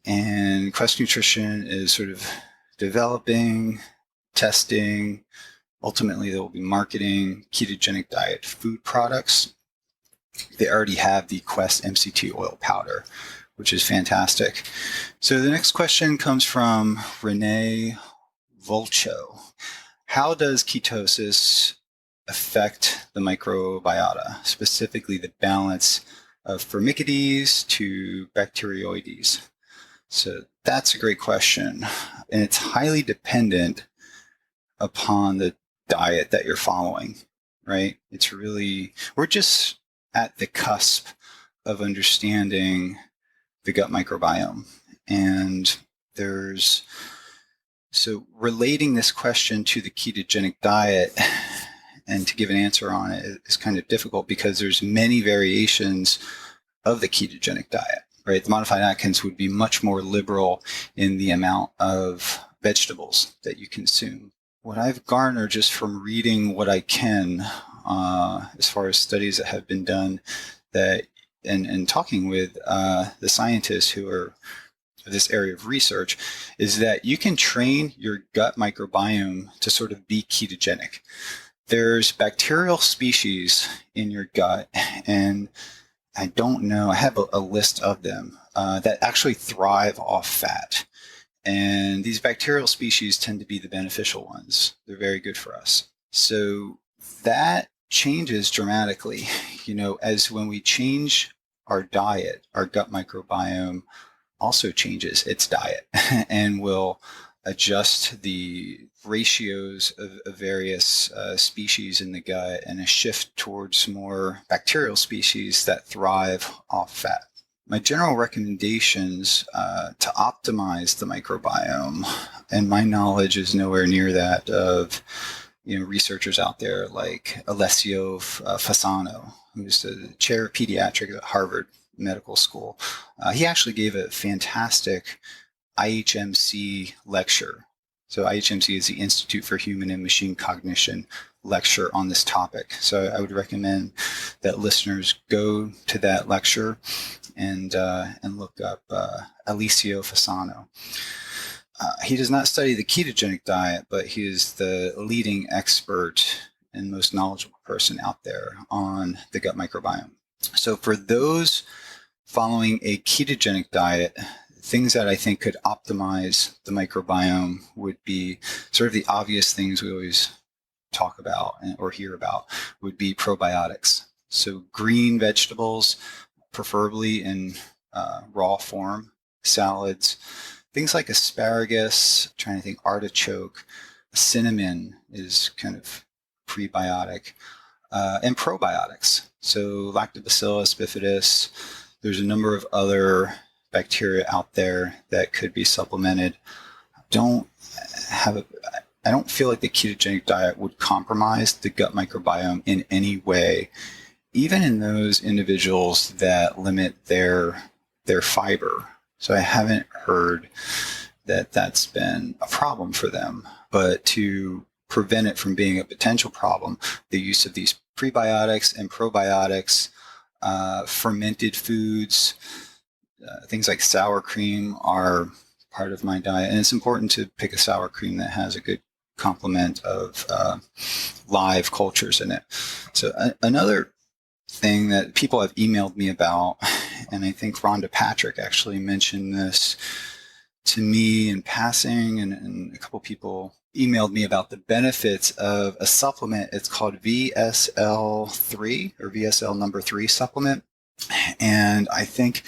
And Quest Nutrition is sort of developing, testing, ultimately they will be marketing ketogenic diet food products. They already have the Quest MCT oil powder, which is fantastic. So the next question comes from Renee Volcho. How does ketosis affect the microbiota, specifically the balance of Firmicutes to Bacteroides? So that's a great question. And it's highly dependent upon the diet that you're following, right? It's really, we're just at the cusp of understanding the gut microbiome. And so relating this question to the ketogenic diet and to give an answer on it is kind of difficult because there's many variations of the ketogenic diet, right? The modified Atkins would be much more liberal in the amount of vegetables that you consume. What I've garnered just from reading what I can, as far as studies that have been done, and talking with the scientists who are in this area of research, is that you can train your gut microbiome to sort of be ketogenic. There's bacterial species in your gut, and I don't know, I have a list of them that actually thrive off fat. And these bacterial species tend to be the beneficial ones. They're very good for us. So that changes dramatically as when we change our diet, our gut microbiome also changes its diet and will adjust the ratios of various species in the gut and a shift towards more bacterial species that thrive off fat. My general recommendations to optimize the microbiome, and my knowledge is nowhere near that of researchers out there like Alessio Fasano, who's the chair of pediatrics at Harvard Medical School. He actually gave a fantastic IHMC lecture. So IHMC is the Institute for Human and Machine Cognition lecture on this topic. So I would recommend that listeners go to that lecture and look up Alessio Fasano. He does not study the ketogenic diet, but he is the leading expert and most knowledgeable person out there on the gut microbiome. So for those following a ketogenic diet, things that I think could optimize the microbiome would be sort of the obvious things we always talk about or hear about would be probiotics. So green vegetables, preferably in raw form, salads, things like asparagus, trying to think artichoke, cinnamon is kind of prebiotic, and probiotics. So Lactobacillus bifidus, there's a number of other bacteria out there that could be supplemented. I don't feel like the ketogenic diet would compromise the gut microbiome in any way, even in those individuals that limit their fiber. So I haven't heard that that's been a problem for them. But to prevent it from being a potential problem, the use of these prebiotics and probiotics, fermented foods, things like sour cream are part of my diet. And it's important to pick a sour cream that has a good complement of live cultures in it. So another thing that people have emailed me about, and I think Rhonda Patrick actually mentioned this to me in passing, and a couple people emailed me about the benefits of a supplement. It's called VSL3 or VSL number 3 supplement. And I think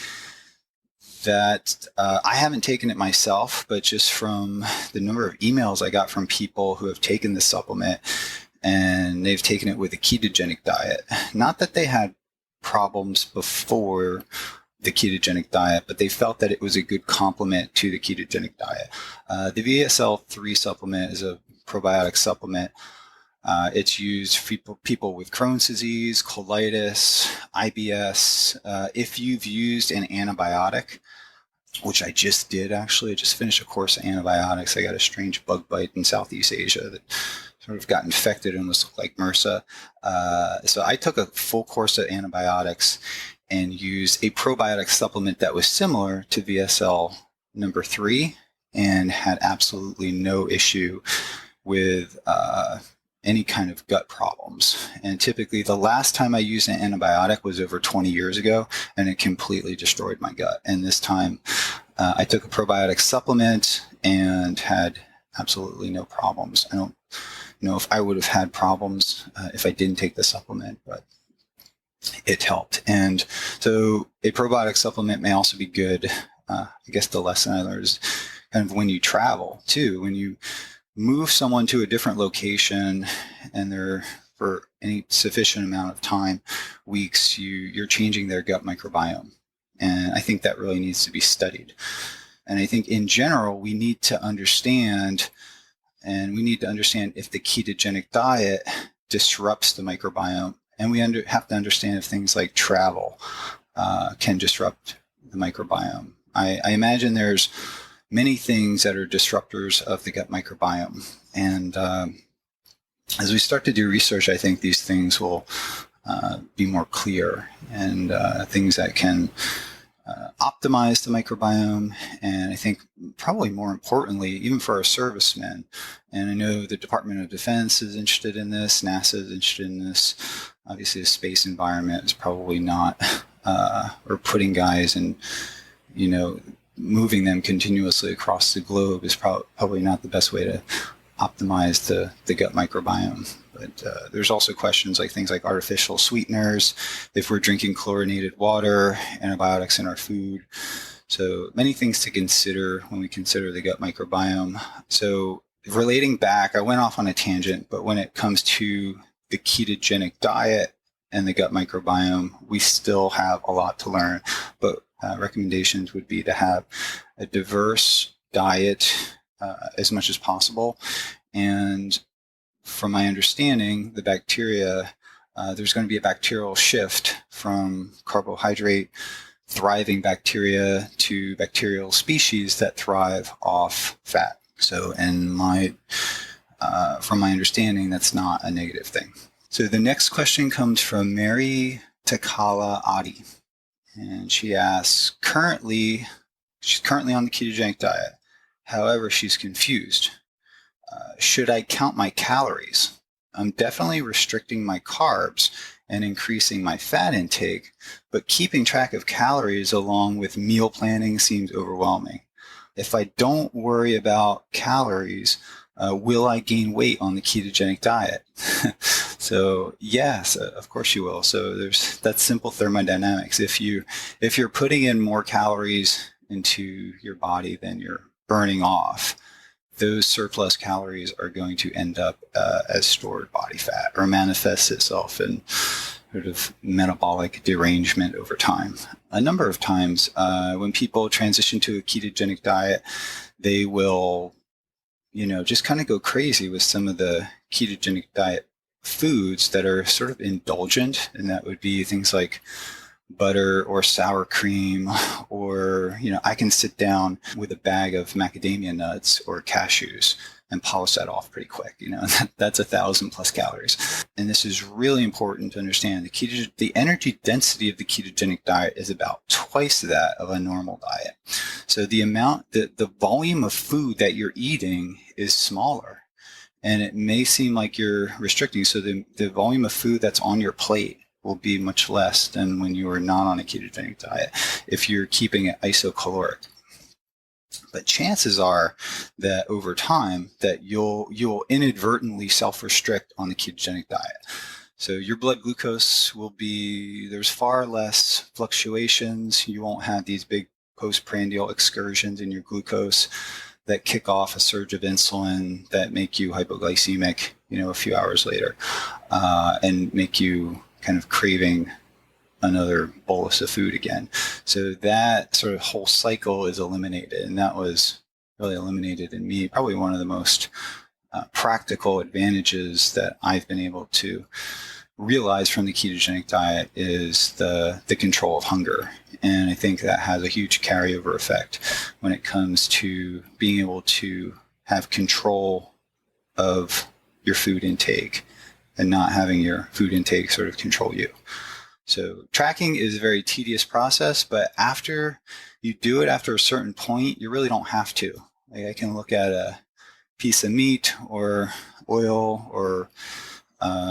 that I haven't taken it myself, but just from the number of emails I got from people who have taken the supplement and they've taken it with a ketogenic diet. Not that they had problems before the ketogenic diet, but they felt that it was a good complement to the ketogenic diet. The VSL3 supplement is a probiotic supplement. It's used for people with Crohn's disease, colitis, IBS. If you've used an antibiotic, which I just did actually, I just finished a course of antibiotics. I got a strange bug bite in Southeast Asia that sort of got infected and almost looked like MRSA. So I took a full course of antibiotics and used a probiotic supplement that was similar to VSL number 3 and had absolutely no issue with any kind of gut problems. And typically the last time I used an antibiotic was over 20 years ago, and it completely destroyed my gut. And this time I took a probiotic supplement and had absolutely no problems. I don't know if I would have had problems if I didn't take the supplement, but it helped. And so a probiotic supplement may also be good. I guess the lesson I learned is kind of when you travel too, when you move someone to a different location and they're for any sufficient amount of time, weeks, you're changing their gut microbiome. And I think that really needs to be studied. And I think in general, we need to understand if the ketogenic diet disrupts the microbiome. And we have to understand if things like travel can disrupt the microbiome. I imagine there's many things that are disruptors of the gut microbiome. And as we start to do research, I think these things will be more clear, and things that can optimize the microbiome. And I think probably more importantly, even for our servicemen, and I know the Department of Defense is interested in this, NASA is interested in this. Obviously, the space environment is probably not, or putting guys in, moving them continuously across the globe is probably not the best way to optimize the gut microbiome. But there's also questions like things like artificial sweeteners, if we're drinking chlorinated water, antibiotics in our food. So many things to consider when we consider the gut microbiome. So relating back, I went off on a tangent, but when it comes to the ketogenic diet and the gut microbiome, we still have a lot to learn. But recommendations would be to have a diverse diet as much as possible. And from my understanding, the bacteria, there's going to be a bacterial shift from carbohydrate thriving bacteria to bacterial species that thrive off fat. So from my understanding, that's not a negative thing. So the next question comes from Mary Takala Adi. And she asks, she's currently on the ketogenic diet. However, she's confused. Should I count my calories? I'm definitely restricting my carbs and increasing my fat intake, but keeping track of calories along with meal planning seems overwhelming. If I don't worry about calories, will I gain weight on the ketogenic diet? So yes, of course you will. So that's simple thermodynamics. If you're putting in more calories into your body than you're burning off, those surplus calories are going to end up as stored body fat or manifest itself in sort of metabolic derangement over time. A number of times when people transition to a ketogenic diet, they will, just kind of go crazy with some of the ketogenic diet foods that are sort of indulgent, and that would be things like butter or sour cream, or I can sit down with a bag of macadamia nuts or cashews and polish that off pretty quick. That's 1,000+ calories. And this is really important to understand. The energy density of the ketogenic diet is about twice that of a normal diet. So the volume of food that you're eating is smaller, and it may seem like you're restricting. So the volume of food that's on your plate will be much less than when you are not on a ketogenic diet if you're keeping it isocaloric. But chances are that over time that you'll inadvertently self-restrict on the ketogenic diet. So your blood glucose there's far less fluctuations. You won't have these big postprandial excursions in your glucose that kick off a surge of insulin that make you hypoglycemic, a few hours later, and make you kind of craving another bolus of food again. So that sort of whole cycle is eliminated, and that was really eliminated in me. Probably one of the most practical advantages that I've been able to realize from the ketogenic diet is the control of hunger. And I think that has a huge carryover effect when it comes to being able to have control of your food intake and not having your food intake sort of control you. So tracking is a very tedious process, but after you do it after a certain point, you really don't have to. Like I can look at a piece of meat or oil or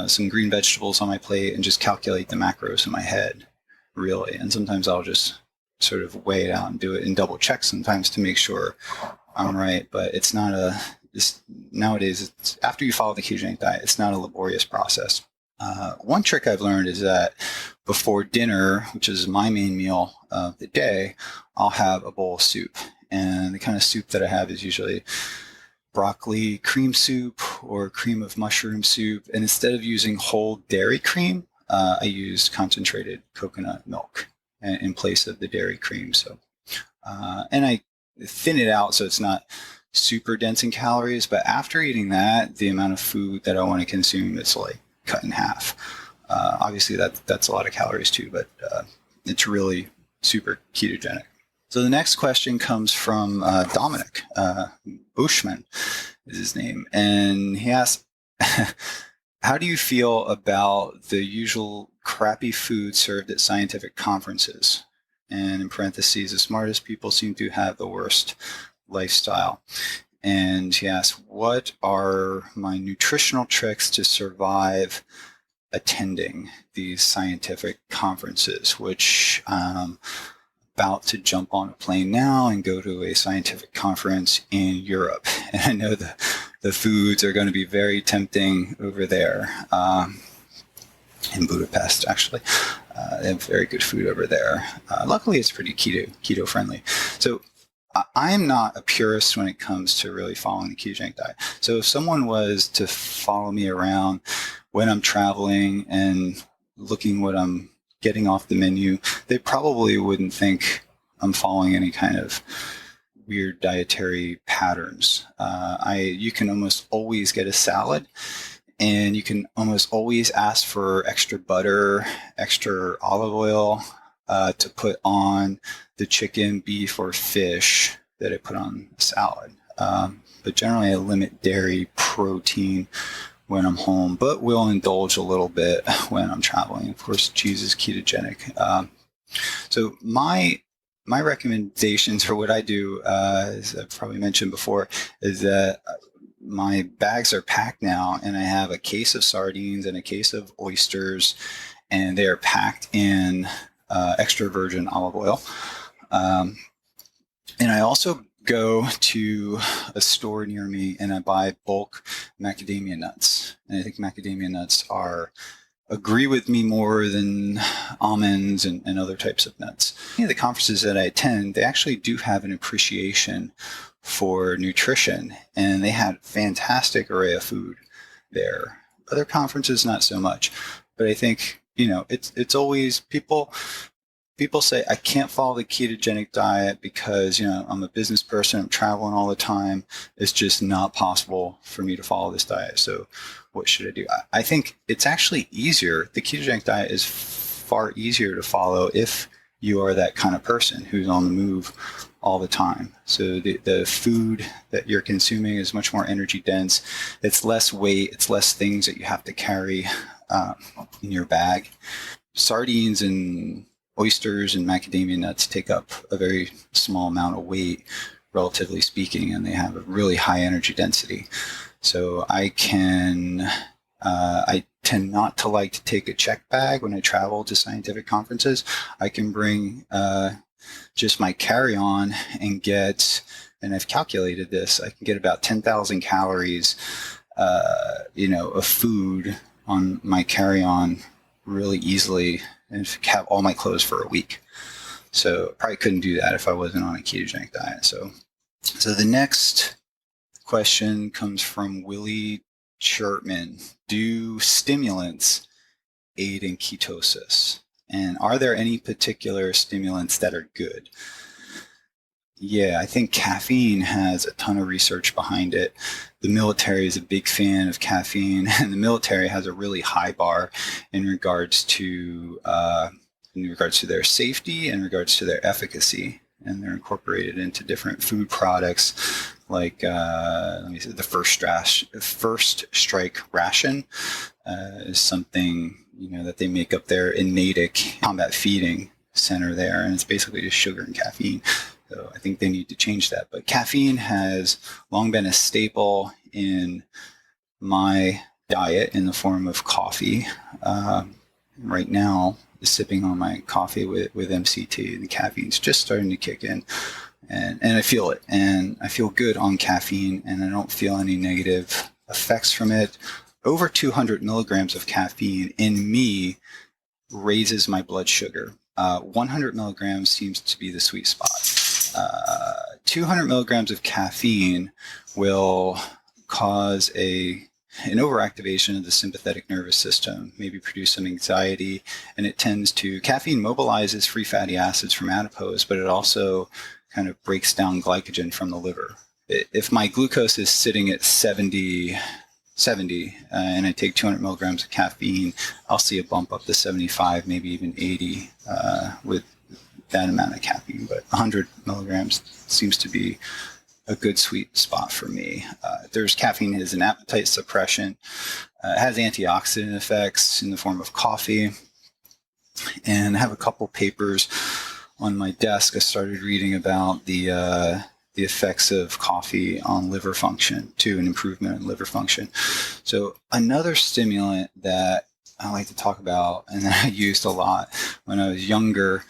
some green vegetables on my plate and just calculate the macros in my head, really. And sometimes I'll just sort of weigh it out and do it and double check sometimes to make sure I'm right. But it's not nowadays, after you follow the ketogenic diet, it's not a laborious process. One trick I've learned is that before dinner, which is my main meal of the day, I'll have a bowl of soup. And the kind of soup that I have is usually broccoli cream soup or cream of mushroom soup. And instead of using whole dairy cream, I use concentrated coconut milk in place of the dairy cream. So, and I thin it out so it's not super dense in calories. But after eating that, the amount of food that I want to consume is like cut in half. Obviously, that's a lot of calories too, but it's really super ketogenic. So the next question comes from Dominic Bushman is his name. And he asks, how do you feel about the usual crappy food served at scientific conferences? And in parentheses, the smartest people seem to have the worst lifestyle. And he asks, what are my nutritional tricks to survive attending these scientific conferences, which about to jump on a plane now and go to a scientific conference in Europe. And I know the the foods are going to be very tempting over there. In Budapest, actually. They have very good food over there. Luckily, it's pretty keto friendly. So I am not a purist when it comes to really following the ketogenic diet. So if someone was to follow me around when I'm traveling and looking what I'm getting off the menu, they probably wouldn't think I'm following any kind of weird dietary patterns. You can almost always get a salad, and you can almost always ask for extra butter, extra olive oil to put on the chicken, beef, or fish that I put on the salad. But generally, I limit dairy, protein when I'm home, but will indulge a little bit when I'm traveling. Of course, cheese is ketogenic. So my recommendations for what I do, as I've probably mentioned before, is that my bags are packed now, and I have a case of sardines and a case of oysters, and they are packed in extra virgin olive oil. And I also go to a store near me and I buy bulk macadamia nuts. And I think macadamia nuts agree with me more than almonds and other types of nuts. Many of the conferences that I attend, they actually do have an appreciation for nutrition, and they had fantastic array of food there. Other conferences, not so much. But I think, it's always people say, I can't follow the ketogenic diet because, I'm a business person, I'm traveling all the time. It's just not possible for me to follow this diet. So what should I do? I think it's actually easier. The ketogenic diet is far easier to follow if you are that kind of person who's on the move all the time. So the food that you're consuming is much more energy dense. It's less weight. It's less things that you have to carry in your bag. Sardines and oysters and macadamia nuts take up a very small amount of weight, relatively speaking, and they have a really high energy density. So I tend not to like to take a check bag when I travel to scientific conferences. I can bring just my carry-on and and I've calculated this, I can get about 10,000 calories, of food on my carry-on really easily, and have all my clothes for a week. So I probably couldn't do that if I wasn't on a ketogenic diet. So the next question comes from Willie Chirtman. Do stimulants aid in ketosis? And are there any particular stimulants that are good? Yeah, I think caffeine has a ton of research behind it. The military is a big fan of caffeine, and the military has a really high bar in regards to their safety, in regards to their efficacy, and they're incorporated into different food products like the first strike ration is something that they make up there in Natick Combat Feeding Center there, and it's basically just sugar and caffeine. So I think they need to change that. But caffeine has long been a staple in my diet in the form of coffee. Right now, sipping on my coffee with MCT, the caffeine's just starting to kick in. And I feel it. And I feel good on caffeine, and I don't feel any negative effects from it. Over 200 milligrams of caffeine in me raises my blood sugar. 100 milligrams seems to be the sweet spot. 200 milligrams of caffeine will cause an overactivation of the sympathetic nervous system, maybe produce some anxiety, and caffeine mobilizes free fatty acids from adipose, but it also kind of breaks down glycogen from the liver. If my glucose is sitting at 70, and I take 200 milligrams of caffeine, I'll see a bump up to 75, maybe even 80 with that amount of caffeine. But 100 milligrams seems to be a good sweet spot for me. There's caffeine as an appetite suppression. It has antioxidant effects in the form of coffee. And I have a couple papers on my desk. I started reading about the effects of coffee on liver function too, an improvement in liver function. So another stimulant that I like to talk about and that I used a lot when I was younger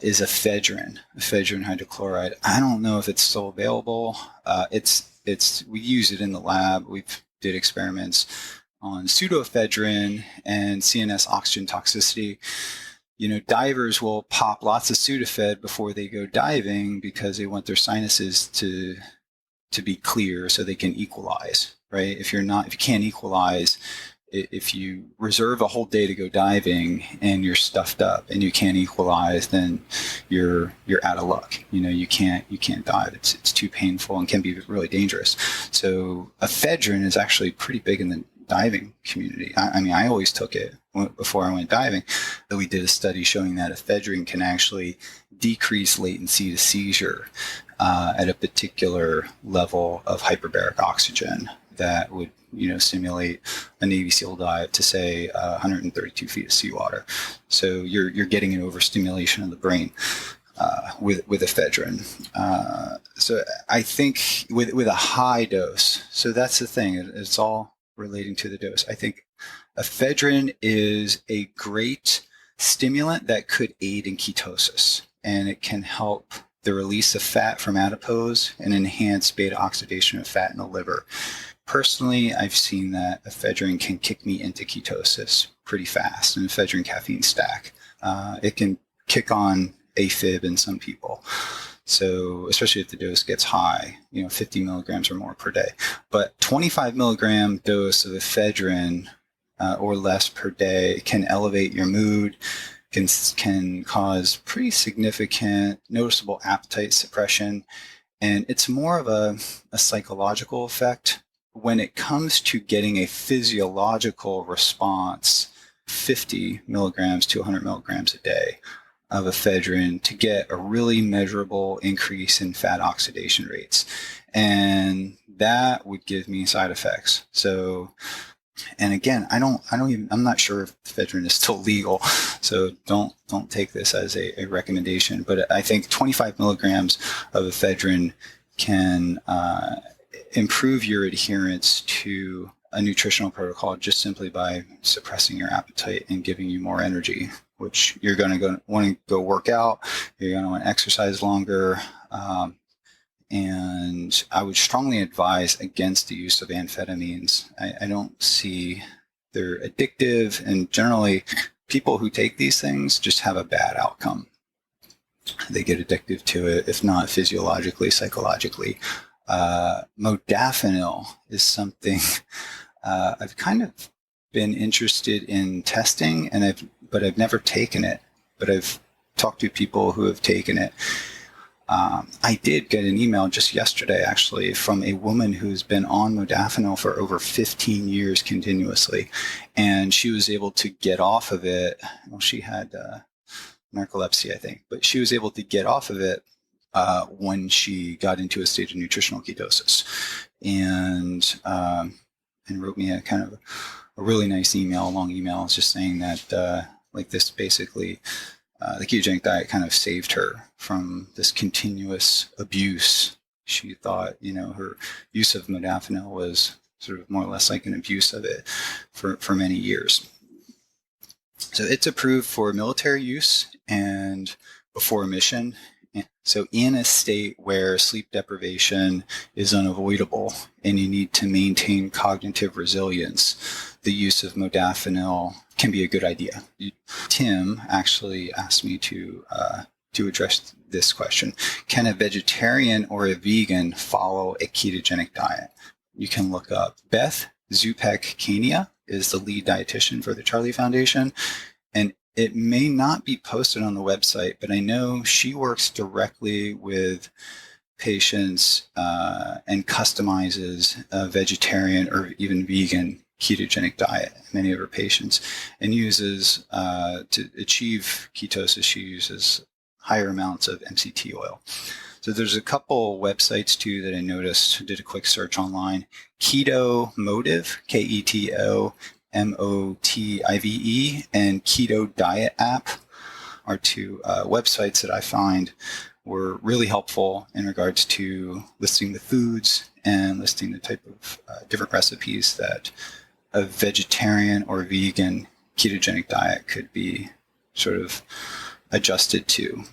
is ephedrine hydrochloride. I don't know if it's still available. It's we use it in the lab. We've did experiments on pseudoephedrine and CNS oxygen toxicity. Divers will pop lots of Sudafed before they go diving because they want their sinuses to be clear so they can equalize, right? If you can't equalize, if you reserve a whole day to go diving and you're stuffed up and you can't equalize, then you're out of luck. You can't dive. It's too painful and can be really dangerous. So ephedrine is actually pretty big in the diving community. I always took it before I went diving. But we did a study showing that ephedrine can actually decrease latency to seizure at a particular level of hyperbaric oxygen that would simulate a Navy SEAL dive to say 132 feet of seawater. So you're getting an overstimulation of the brain with ephedrine. So I think with a high dose, so that's the thing. It's all relating to the dose. I think ephedrine is a great stimulant that could aid in ketosis, and it can help the release of fat from adipose and enhance beta oxidation of fat in the liver. Personally, I've seen that ephedrine can kick me into ketosis pretty fast, an ephedrine caffeine stack. It can kick on AFib in some people. So especially if the dose gets high, 50 milligrams or more per day. But 25 milligram dose of ephedrine or less per day can elevate your mood, can cause pretty significant noticeable appetite suppression. And it's more of a psychological effect. When it comes to getting a physiological response, 50 milligrams to 100 milligrams a day of ephedrine to get a really measurable increase in fat oxidation rates. And that would give me side effects. So, and again, I'm not sure if ephedrine is still legal. So don't take this as a recommendation, but I think 25 milligrams of ephedrine can improve your adherence to a nutritional protocol just simply by suppressing your appetite and giving you more energy, which you're going to want to go work out. You're going to want to exercise longer. And I would strongly advise against the use of amphetamines. I don't see they're addictive, and generally people who take these things just have a bad outcome. They get addictive to it, if not physiologically, psychologically. Modafinil is something I've kind of been interested in testing, but I've never taken it. But I've talked to people who have taken it. I did get an email just yesterday, actually, from a woman who's been on modafinil for over 15 years continuously, and she was able to get off of it. Well, she had narcolepsy, I think, but she was able to get off of it when she got into a stage of nutritional ketosis, and wrote me a kind of a really nice email, a long email, just saying that this basically the ketogenic diet kind of saved her from this continuous abuse. She thought, her use of modafinil was sort of more or less like an abuse of it for many years. So it's approved for military use and before a mission. So in a state where sleep deprivation is unavoidable and you need to maintain cognitive resilience, the use of modafinil can be a good idea. Tim actually asked me to address this question. Can a vegetarian or a vegan follow a ketogenic diet? You can look up Beth Zupek-Kania is the lead dietitian for the Charlie Foundation. And it may not be posted on the website, but I know she works directly with patients and customizes a vegetarian or even vegan ketogenic diet, many of her patients, and uses, to achieve ketosis, she uses higher amounts of MCT oil. So there's a couple websites too that I noticed, did a quick search online. Keto Motive, KETO MOTIVE, and Keto Diet App are two websites that I find were really helpful in regards to listing the foods and listing the type of different recipes that a vegetarian or vegan ketogenic diet could be sort of adjusted to.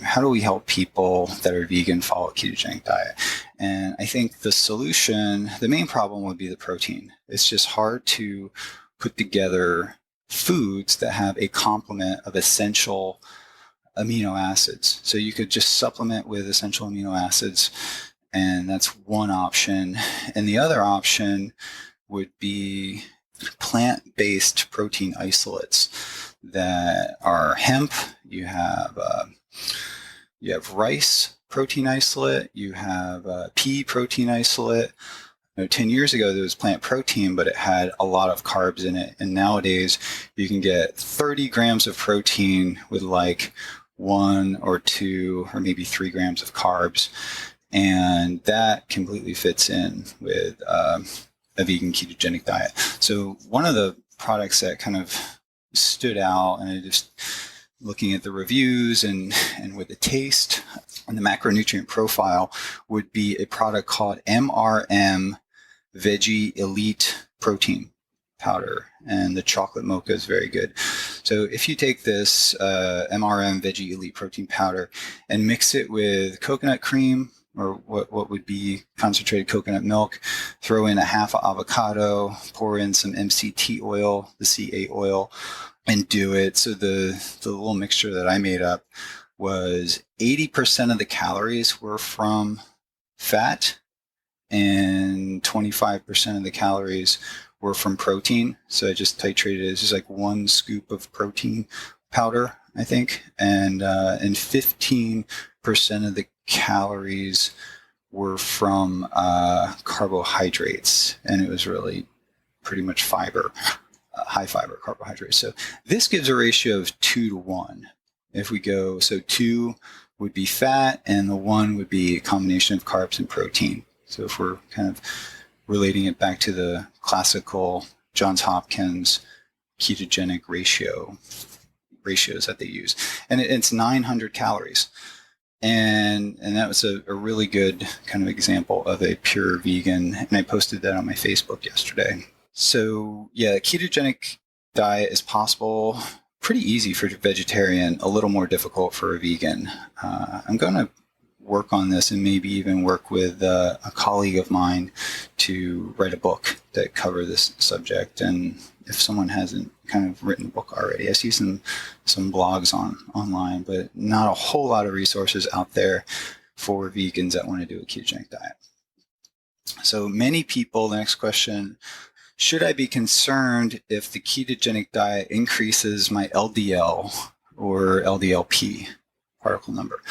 How do we help people that are vegan follow a ketogenic diet? And I think the solution, the main problem would be the protein. It's just hard to put together foods that have a complement of essential amino acids. So you could just supplement with essential amino acids, and that's one option. And the other option would be plant-based protein isolates that are hemp. You have rice protein isolate. You have pea protein isolate. 10 years ago, there was plant protein, but it had a lot of carbs in it. And nowadays, you can get 30 grams of protein with like 1 or 2 or maybe 3 grams of carbs. And that completely fits in with a vegan ketogenic diet. So one of the products that kind of stood out, and I just looking at the reviews and with the taste and the macronutrient profile, would be a product called MRM Veggie Elite Protein Powder. And the chocolate mocha is very good. So if you take this MRM Veggie Elite Protein Powder and mix it with coconut cream, or what would be concentrated coconut milk, throw in a half avocado, pour in some MCT oil, the CA oil, and do it. So the little mixture that I made up was 80% of the calories were from fat and 25% of the calories were from protein. So I just titrated it. It's just like 1 scoop of protein powder, I think, and 15% of the calories were from carbohydrates, and it was really pretty much fiber, high fiber carbohydrates. So this gives a ratio of 2 to 1. If we go, so 2 would be fat, and the 1 would be a combination of carbs and protein. So if we're kind of relating it back to the classical Johns Hopkins ketogenic ratios that they use, and it's 900 calories. And that was a really good kind of example of a pure vegan. And I posted that on my Facebook yesterday. So yeah, ketogenic diet is possible, pretty easy for a vegetarian, a little more difficult for a vegan. I'm going to work on this and maybe even work with a colleague of mine to write a book that cover this subject. And if someone hasn't kind of written a book already, I see some blogs online, but not a whole lot of resources out there for vegans that want to do a ketogenic diet. So many people, the next question, should I be concerned if the ketogenic diet increases my LDL or LDLP particle number?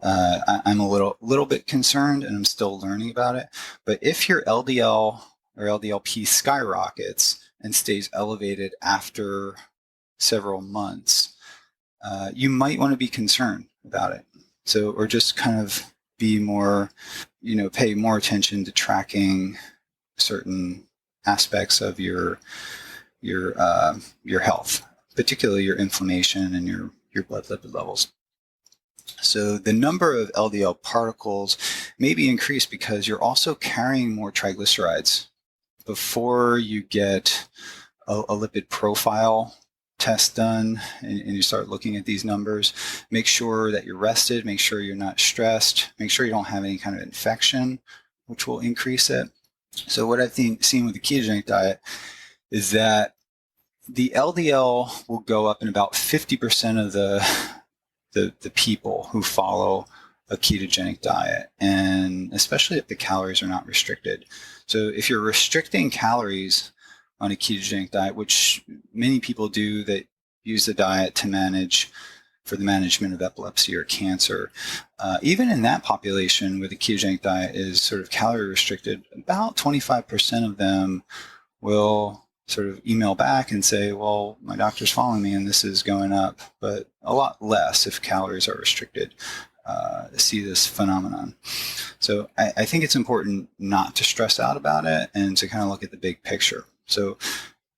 I'm a little bit concerned, and I'm still learning about it. But if your LDL or LDLP skyrockets and stays elevated after several months, you might want to be concerned about it. So, or just kind of be more, pay more attention to tracking certain aspects of your health, particularly your inflammation and your blood lipid levels. So the number of LDL particles may be increased because you're also carrying more triglycerides. Before you get a lipid profile test done and you start looking at these numbers, make sure that you're rested, make sure you're not stressed, make sure you don't have any kind of infection, which will increase it. So what I've seen with the ketogenic diet is that the LDL will go up in about 50% of the people who follow a ketogenic diet, and especially if the calories are not restricted. So if you're restricting calories on a ketogenic diet, which many people do that use the diet to for the management of epilepsy or cancer, even in that population where the ketogenic diet is sort of calorie restricted, about 25% of them will sort of email back and say, well, my doctor's following me and this is going up, but a lot less if calories are restricted. See this phenomenon. So I think it's important not to stress out about it and to kind of look at the big picture. So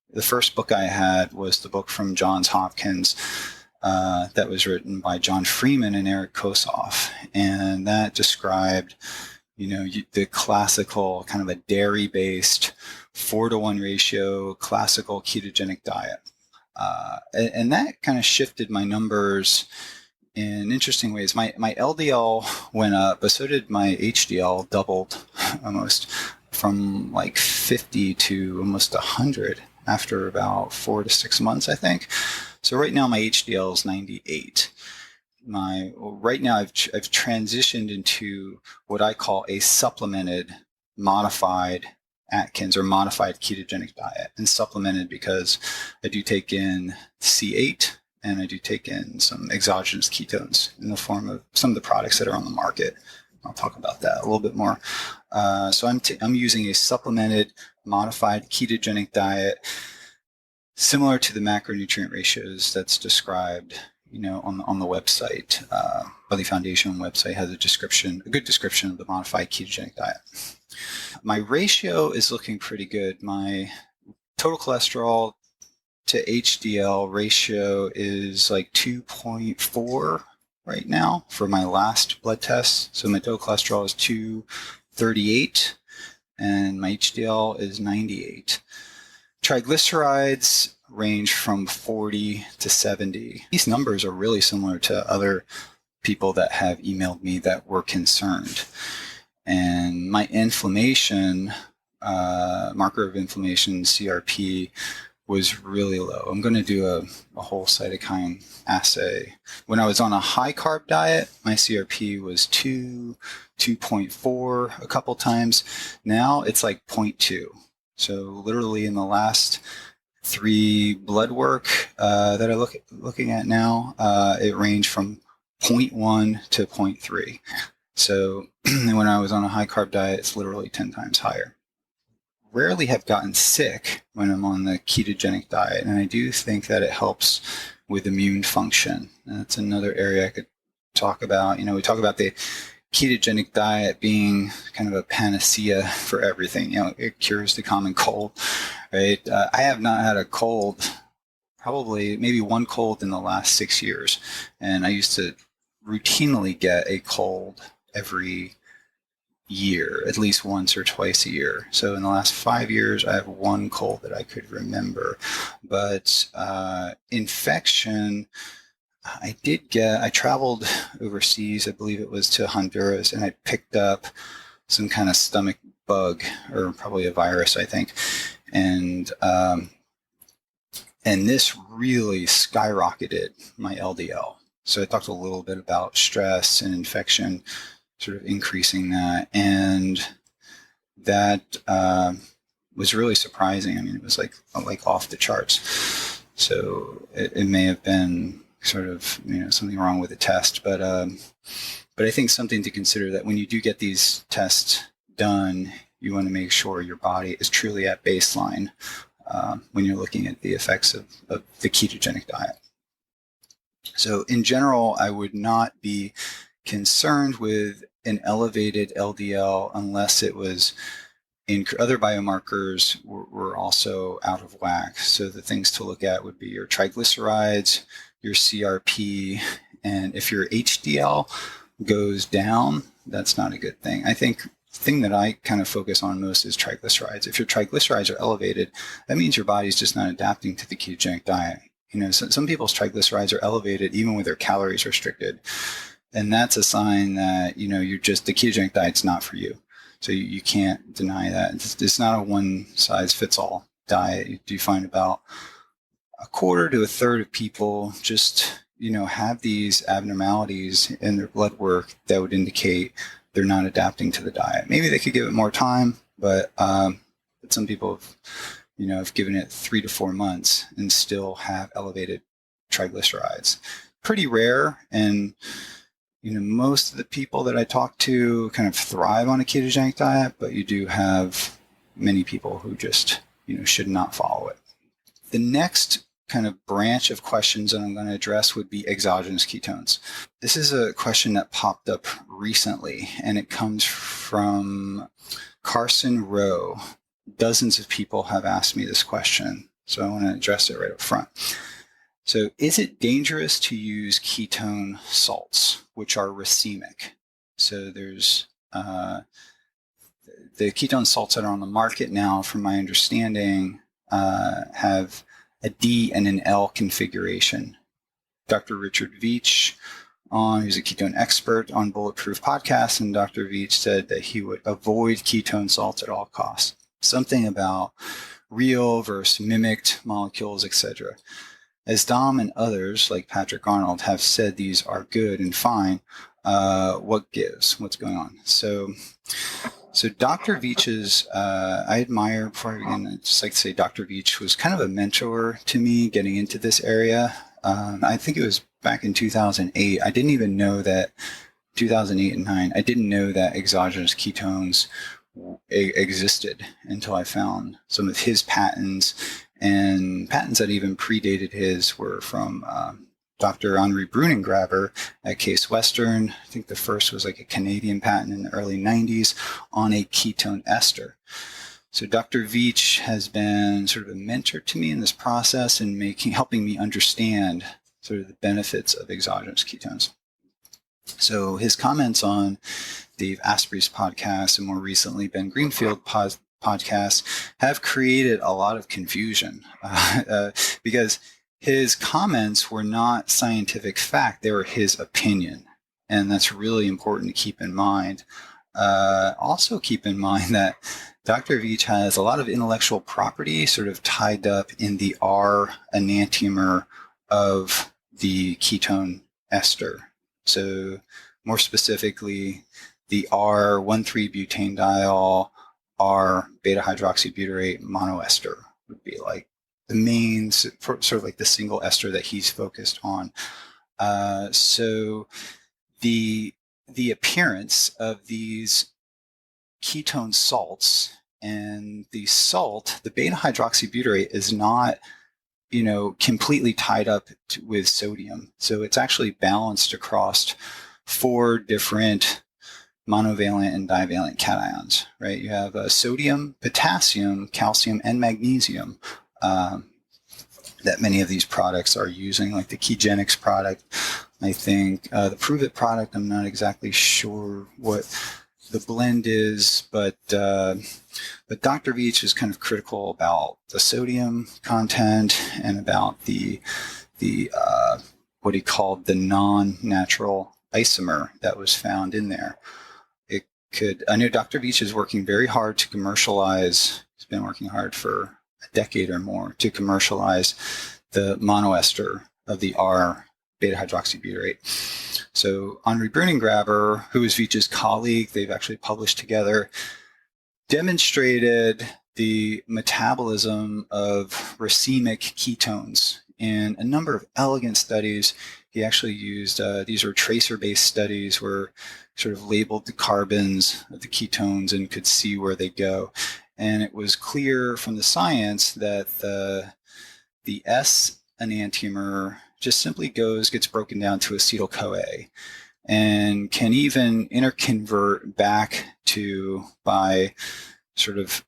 the first book I had was the book from Johns Hopkins that was written by John Freeman and Eric Kosoff. And that described, the classical kind of a dairy-based 4-to-1 ratio classical ketogenic diet. And that kind of shifted my numbers in interesting ways. My LDL went up, but so did my HDL, doubled almost from like 50 to almost 100 after about 4 to 6 months, I think. So right now my HDL is 98. Right now I've transitioned into what I call a supplemented modified Atkins or modified ketogenic diet, and supplemented because I do take in C8 and I do take in some exogenous ketones in the form of some of the products that are on the market. I'll talk about that a little bit more. So I'm using a supplemented modified ketogenic diet similar to the macronutrient ratios that's described, on the website. Belly Foundation website has a good description of the modified ketogenic diet. My ratio is looking pretty good. My total cholesterol to HDL ratio is like 2.4 right now for my last blood test. So my total cholesterol is 238 and my HDL is 98. Triglycerides range from 40 to 70. These numbers are really similar to other people that have emailed me that were concerned. And my inflammation, marker of inflammation, CRP, was really low. I'm going to do a whole cytokine assay. When I was on a high carb diet, my CRP was 2.4 a couple times. Now it's like 0.2. So literally in the last 3 blood work that I'm looking at now, it ranged from 0.1 to 0.3. So when I was on a high carb diet, it's literally 10 times higher. Rarely have gotten sick when I'm on the ketogenic diet, and I do think that it helps with immune function. And that's another area I could talk about. We talk about the ketogenic diet being kind of a panacea for everything. It cures the common cold, right? I have not had a cold, probably maybe one cold in the last 6 years. And I used to routinely get a cold every year, at least once or twice a year. So in the last 5 years, I have one cold that I could remember. But infection, I traveled overseas, I believe it was to Honduras, and I picked up some kind of stomach bug, or probably a virus, I think. And this really skyrocketed my LDL. So I talked a little bit about stress and infection, sort of increasing that. And that was really surprising. I mean, it was like off the charts. So it may have been sort of, something wrong with the test, but I think something to consider that when you do get these tests done, you want to make sure your body is truly at baseline when you're looking at the effects of the ketogenic diet. So in general, I would not be concerned with an elevated LDL unless it was other biomarkers were also out of whack. So the things to look at would be your triglycerides, your CRP, and if your HDL goes down, that's not a good thing. I think the thing that I kind of focus on most is triglycerides. If your triglycerides are elevated, that means your body's just not adapting to the ketogenic diet. Some people's triglycerides are elevated even with their calories restricted. And that's a sign that, the ketogenic diet's not for you. So you can't deny that. It's not a one-size-fits-all diet. You do find about a quarter to a third of people just, have these abnormalities in their blood work that would indicate they're not adapting to the diet. Maybe they could give it more time, but some people have given it 3 to 4 months and still have elevated triglycerides. Pretty rare, and most of the people that I talk to kind of thrive on a ketogenic diet, but you do have many people who just, should not follow it. The next kind of branch of questions that I'm going to address would be exogenous ketones. This is a question that popped up recently, and it comes from Carson Rowe. Dozens of people have asked me this question, so I want to address it right up front. So is it dangerous to use ketone salts, which are racemic? So there's the ketone salts that are on the market now, from my understanding, have a D and an L configuration. Dr. Richard Veach on, who's a ketone expert on Bulletproof Podcast, and Dr. Veach said that he would avoid ketone salts at all costs. Something about real versus mimicked molecules, etc. As Dom and others, like Patrick Arnold, have said these are good and fine, what gives? What's going on? So Dr. Veach's, I admire, before I begin, I'd just like to say Dr. Veach was kind of a mentor to me getting into this area. I think it was back in 2008. I didn't even know that, 2008 and 9, I didn't know that exogenous ketones existed until I found some of his patents, and patents that even predated his were from Dr. Henri Brunengraber at Case Western. I think the first was like a Canadian patent in the early 90s on a ketone ester. So Dr. Veach has been sort of a mentor to me in this process and helping me understand sort of the benefits of exogenous ketones. So his comments on Dave Asprey's podcast and more recently Ben Greenfield podcast have created a lot of confusion because his comments were not scientific fact, they were his opinion. And that's really important to keep in mind. Also keep in mind that Dr. Veach has a lot of intellectual property sort of tied up in the R enantiomer of the ketone ester. So more specifically, the R13-butanediol, R-beta-hydroxybutyrate monoester would be like the main, sort of like the single ester that he's focused on. So the appearance of these ketone salts, and the salt, the beta-hydroxybutyrate, is not, completely tied up with sodium. So it's actually balanced across 4 different monovalent and divalent cations, right? You have sodium, potassium, calcium, and magnesium that many of these products are using, like the Ketogenic product. I think the Prove It product, I'm not exactly sure what the blend is, but Dr. Veach is kind of critical about the sodium content and about the what he called the non-natural isomer that was found in there. I know Dr. Veach is working very hard to commercialize. He's been working hard for a decade or more to commercialize the monoester of the R-beta-hydroxybutyrate. So Henri Brunengraber, who is Veach's colleague, they've actually published together, demonstrated the metabolism of racemic ketones in a number of elegant studies. He actually used, these were tracer-based studies where sort of labeled the carbons of the ketones and could see where they go. And it was clear from the science that the S enantiomer just simply gets broken down to acetyl-CoA and can even interconvert back to, by sort of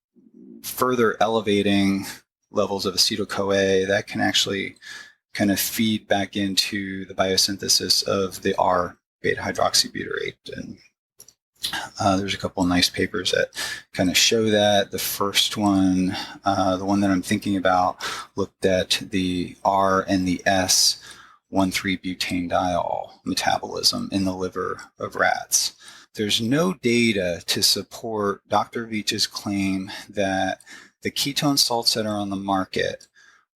further elevating levels of acetyl-CoA, that can actually kind of feed back into the biosynthesis of the R-beta-hydroxybutyrate. And there's a couple of nice papers that kind of show that. The first one, the one that I'm thinking about, looked at the R and the S 1,3-butanediol metabolism in the liver of rats. There's no data to support Dr. Veach's claim that the ketone salts that are on the market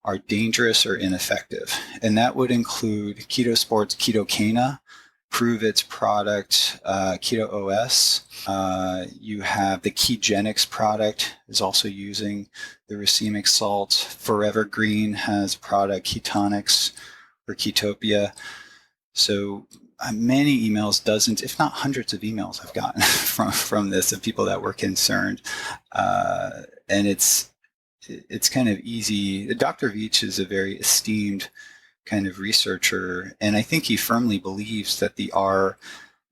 are dangerous or ineffective. And that would include Ketosport's Ketocana, Prove It's product, Keto OS. You have the Ketogenic product is also using the racemic salt. Forever Green has a product, Ketonics or Ketopia. So many emails, dozens, if not hundreds of emails I've gotten from this of people that were concerned. And it's kind of easy. Dr. Veach is a very esteemed kind of researcher, and I think he firmly believes that the R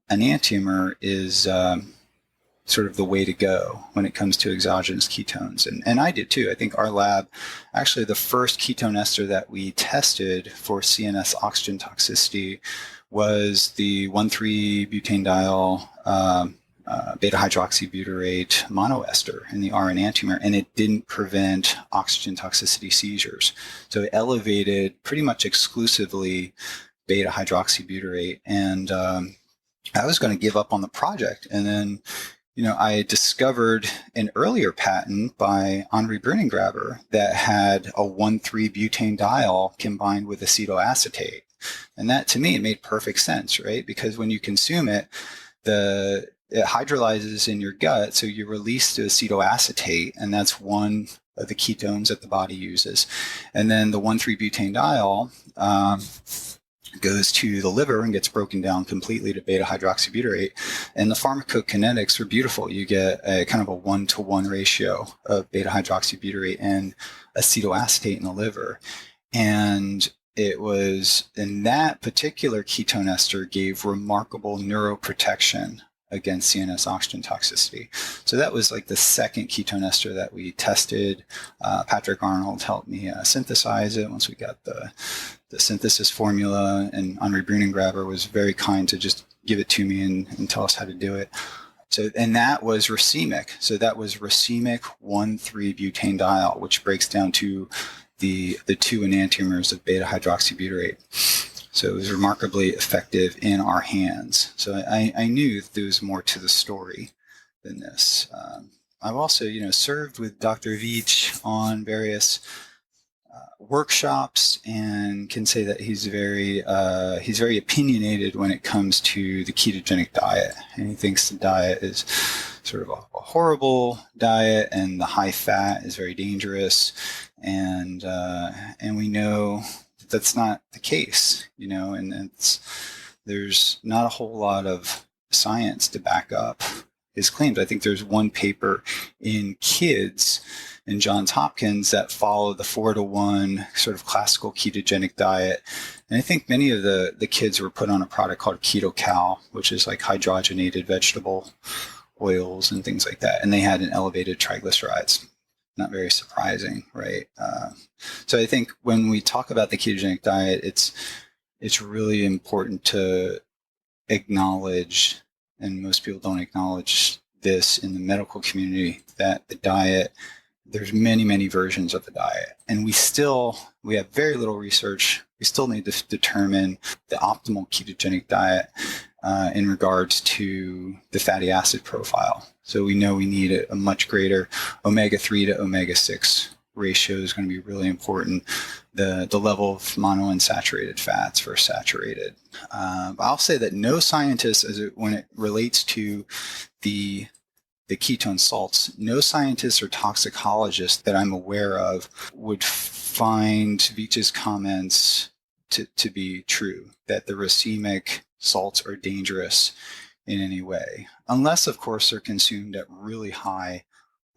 enantiomer is sort of the way to go when it comes to exogenous ketones. And I did too. I think our lab, actually the first ketone ester that we tested for CNS oxygen toxicity was the 1,3-butanediol beta-hydroxybutyrate monoester in the R enantiomer, and it didn't prevent oxygen toxicity seizures. So it elevated pretty much exclusively beta hydroxybutyrate. And I was going to give up on the project. And then, I discovered an earlier patent by Henri Brunengraber that had a 1,3-butanediol combined with acetoacetate. And that, to me, it made perfect sense, right? Because when you consume it, it hydrolyzes in your gut, so you release the acetoacetate, and that's one of the ketones that the body uses. And then the 1,3-butanediol goes to the liver and gets broken down completely to beta hydroxybutyrate. And the pharmacokinetics are beautiful. You get a kind of a 1-to-1 ratio of beta hydroxybutyrate and acetoacetate in the liver. And it was in that particular ketone ester gave remarkable neuroprotection against CNS oxygen toxicity. So that was like the second ketone ester that we tested. Patrick Arnold helped me synthesize it once we got the synthesis formula, and Henri Brunengraber was very kind to just give it to me and tell us how to do it. So, and that was racemic. So that was racemic 1,3-butanediol, which breaks down to the 2 enantiomers of beta hydroxybutyrate. So it was remarkably effective in our hands. So I knew that there was more to the story than this. I've also, served with Dr. Veach on various workshops, and can say that he's very opinionated when it comes to the ketogenic diet. And he thinks the diet is sort of a horrible diet, and the high fat is very dangerous. And we know that's not the case, and there's not a whole lot of science to back up his claims. I think there's one paper in Kids in Johns Hopkins that followed the 4-to-1 sort of classical ketogenic diet. And I think many of the kids were put on a product called KetoCal, which is like hydrogenated vegetable oils and things like that. And they had an elevated triglycerides. Not very surprising, right? So I think when we talk about the ketogenic diet, it's really important to acknowledge, and most people don't acknowledge this in the medical community, that the diet, there's many, many versions of the diet. And we have very little research. We still need to determine the optimal ketogenic diet in regards to the fatty acid profile. So we know we need a much greater omega-3 to omega-6 ratio is going to be really important. The level of monounsaturated fats versus saturated. I'll say that no scientist, when it relates to the ketone salts, no scientist or toxicologist that I'm aware of would find Veach's comments to be true, that the racemic salts are dangerous in any way, unless, of course, they're consumed at really high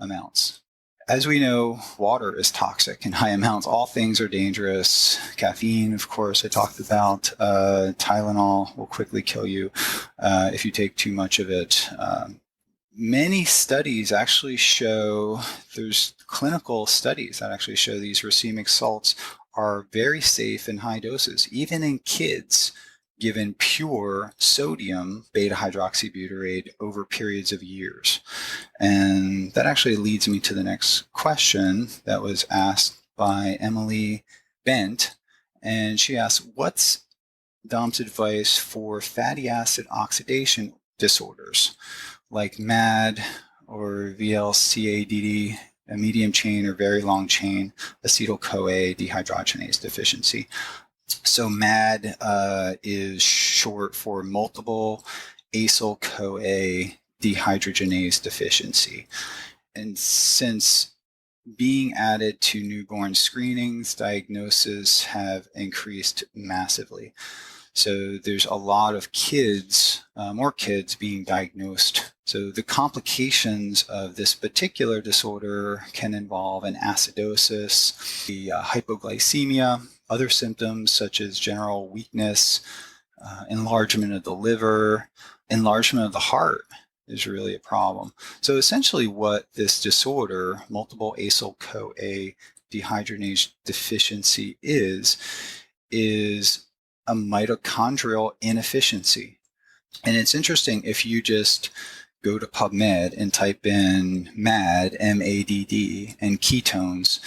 amounts. As we know, water is toxic in high amounts. All things are dangerous. Caffeine, of course, I talked about. Tylenol will quickly kill you if you take too much of it. Many studies actually show, there's clinical studies that actually show these racemic salts are very safe in high doses, even in kids given pure sodium beta hydroxybutyrate over periods of years. And that actually leads me to the next question that was asked by Emily Bent. And she asked, what's Dom's advice for fatty acid oxidation disorders like MAD or VLCADD, a medium chain or very long chain acetyl-CoA dehydrogenase deficiency? So MAD is short for multiple acyl-CoA dehydrogenase deficiency. And since being added to newborn screenings, diagnoses have increased massively. So there's a lot of kids, more kids being diagnosed. So the complications of this particular disorder can involve an acidosis, the hypoglycemia, other symptoms such as general weakness, enlargement of the liver, enlargement of the heart is really a problem. So essentially what this disorder, multiple acyl-CoA dehydrogenase deficiency is a mitochondrial inefficiency. And it's interesting, if you just go to PubMed and type in MAD, M-A-D-D, and ketones,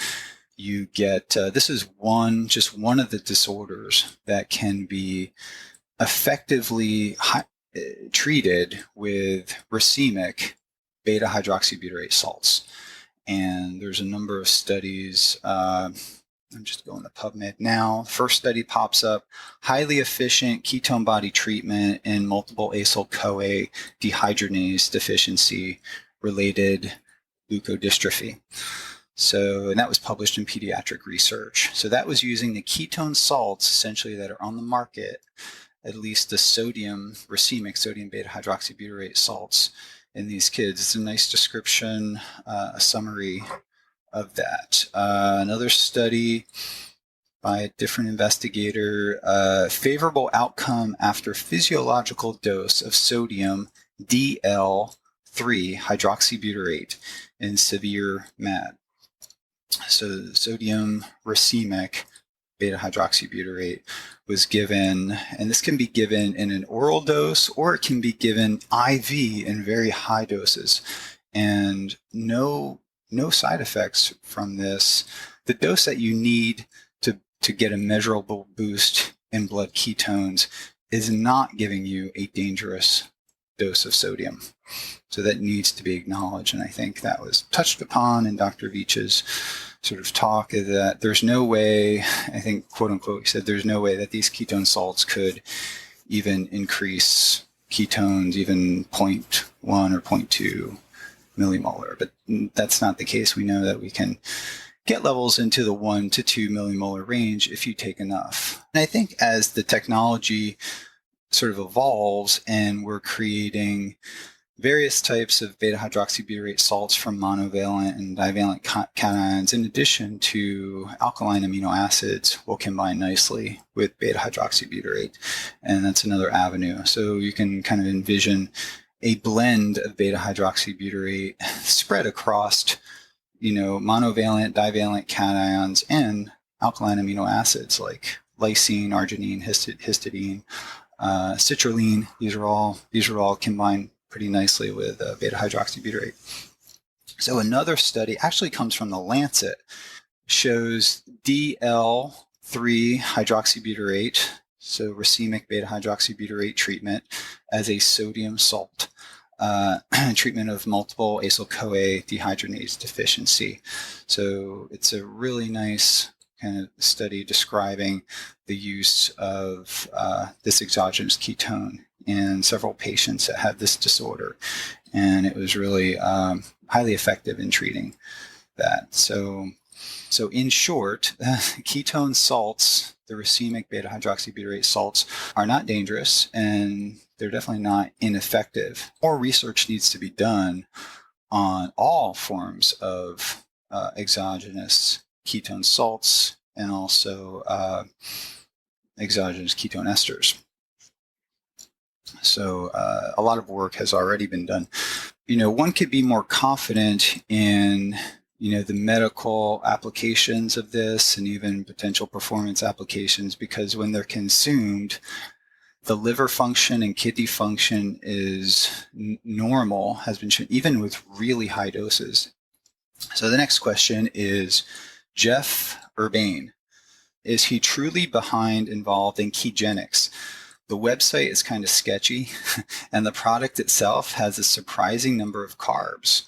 you get, this is just one of the disorders that can be effectively treated with racemic beta hydroxybutyrate salts. And there's a number of studies. I'm just going to PubMed now. First study pops up: highly efficient ketone body treatment in multiple acyl-CoA dehydrogenase deficiency related leukodystrophy. So, and that was published in Pediatric Research. So that was using the ketone salts essentially that are on the market, at least the racemic sodium beta hydroxybutyrate salts in these kids. It's a nice description, a summary of that. Another study by a different investigator, favorable outcome after physiological dose of sodium DL3 hydroxybutyrate in severe MAD. So sodium racemic beta hydroxybutyrate was given, and this can be given in an oral dose or it can be given IV in very high doses, and no side effects from this. The dose that you need to get a measurable boost in blood ketones is not giving you a dangerous dose of sodium. So that needs to be acknowledged, and I think that was touched upon in Dr. Veach's sort of talk, is that there's no way, I think, quote unquote, he said there's no way that these ketone salts could even increase ketones even 0.1 or 0.2 millimolar. But that's not the case. We know that we can get levels into the 1 to 2 millimolar range if you take enough. And I think as the technology sort of evolves and we're creating various types of beta hydroxybutyrate salts from monovalent and divalent cations, in addition to alkaline amino acids, will combine nicely with beta hydroxybutyrate. And that's another avenue. So you can kind of envision a blend of beta hydroxybutyrate spread across, monovalent, divalent cations and alkaline amino acids like lysine, arginine, histidine, citrulline. These are all combined pretty nicely with beta hydroxybutyrate. So another study actually comes from the Lancet, shows DL3 hydroxybutyrate, so racemic beta hydroxybutyrate treatment as a sodium salt, treatment of multiple acyl-CoA dehydrogenase deficiency. So it's a really nice kind of study describing the use of this exogenous ketone in several patients that have this disorder. And it was really highly effective in treating that. So in short, ketone salts, the racemic beta hydroxybutyrate salts, are not dangerous, and they're definitely not ineffective. More research needs to be done on all forms of exogenous ketone salts and also exogenous ketone esters. So a lot of work has already been done. One could be more confident in, the medical applications of this and even potential performance applications, because when they're consumed, the liver function and kidney function is normal, has been shown, even with really high doses. So the next question is Jeff Urbane. Is he truly involved in Ketogenics? The website is kind of sketchy, and the product itself has a surprising number of carbs,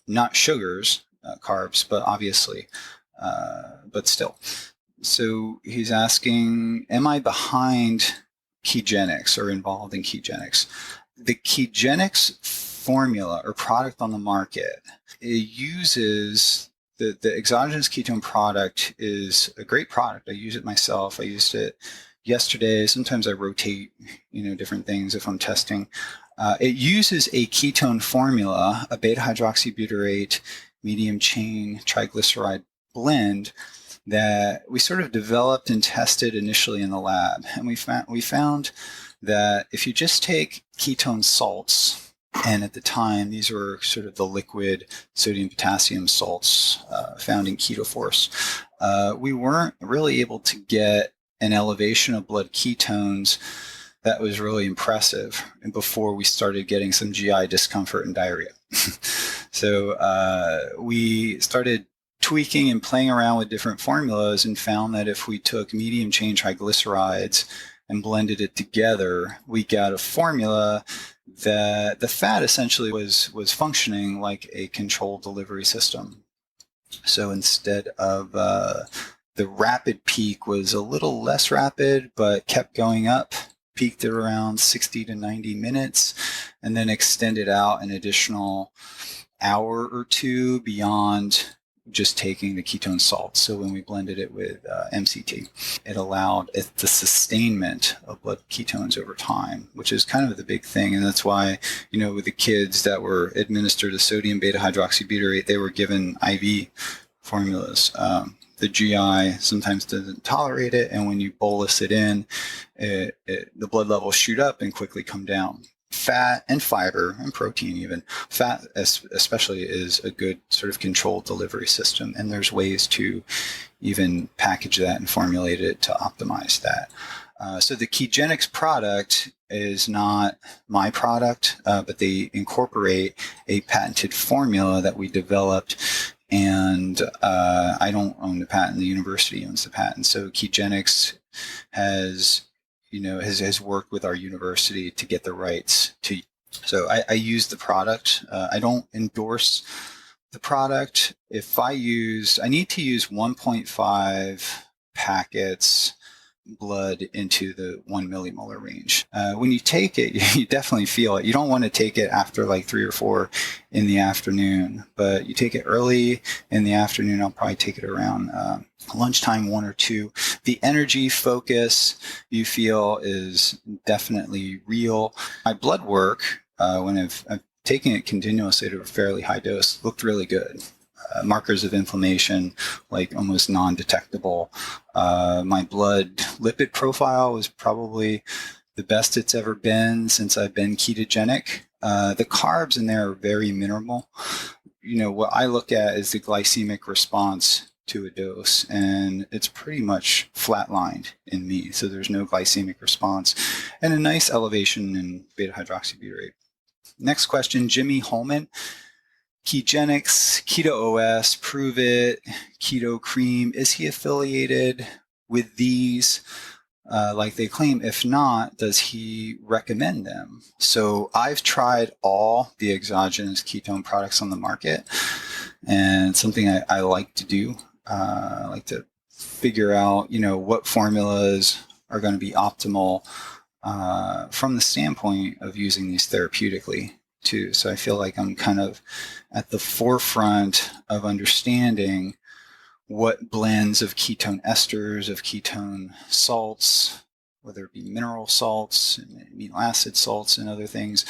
not sugars, carbs, but obviously, but still. So he's asking, am I behind Ketogenics or involved in Ketogenics? The Ketogenics formula or product on the market, it uses the exogenous ketone product is a great product. I use it myself. I used it yesterday. Sometimes I rotate, different things if I'm testing. It uses a ketone formula, a beta hydroxybutyrate medium chain triglyceride blend that we sort of developed and tested initially in the lab. And we found that if you just take ketone salts, and at the time, these were sort of the liquid sodium potassium salts found in KetoForce, we weren't really able to get an elevation of blood ketones that was really impressive, and before we started getting some GI discomfort and diarrhea. So we started tweaking and playing around with different formulas and found that if we took medium chain triglycerides and blended it together, we got a formula that the fat essentially was functioning like a controlled delivery system. So instead of the rapid peak was a little less rapid, but kept going up, peaked at around 60 to 90 minutes, and then extended out an additional hour or two beyond just taking the ketone salts. So when we blended it with MCT, it allowed the sustainment of blood ketones over time, which is kind of the big thing. And that's why, with the kids that were administered the sodium beta hydroxybutyrate, they were given IV formulas. The GI sometimes doesn't tolerate it, and when you bolus it in, the blood levels shoot up and quickly come down. Fat and fiber and protein, even fat especially, is a good sort of controlled delivery system, and there's ways to even package that and formulate it to optimize that. So the Ketogenic product is not my product, but they incorporate a patented formula that we developed, and I don't own the patent. The university owns the patent. So Ketogenic has worked with our university to get the rights to. So I use the product. I don't endorse the product. I need to use 1.5 packets blood into the 1 millimolar range. When you take it, you definitely feel it. You don't want to take it after like 3 or 4 in the afternoon, but you take it early in the afternoon. I'll probably take it around lunchtime, 1 or 2. The energy focus you feel is definitely real. My blood work, when I've taken it continuously at a fairly high dose, looked really good. Markers of inflammation, like almost non-detectable. My blood lipid profile was probably the best it's ever been since I've been ketogenic. The carbs in there are very minimal. What I look at is the glycemic response to a dose, and it's pretty much flatlined in me. So there's no glycemic response, and a nice elevation in beta hydroxybutyrate. Next question, Jimmy Holman. Ketogenic, Keto OS, Prove It, Keto Cream. Is he affiliated with these like they claim? If not, does he recommend them? So I've tried all the exogenous ketone products on the market, and it's something I like to do. I like to figure out, what formulas are going to be optimal from the standpoint of using these therapeutically too. So I feel like I'm kind of at the forefront of understanding what blends of ketone esters, of ketone salts, whether it be mineral salts, amino acid salts, and other things.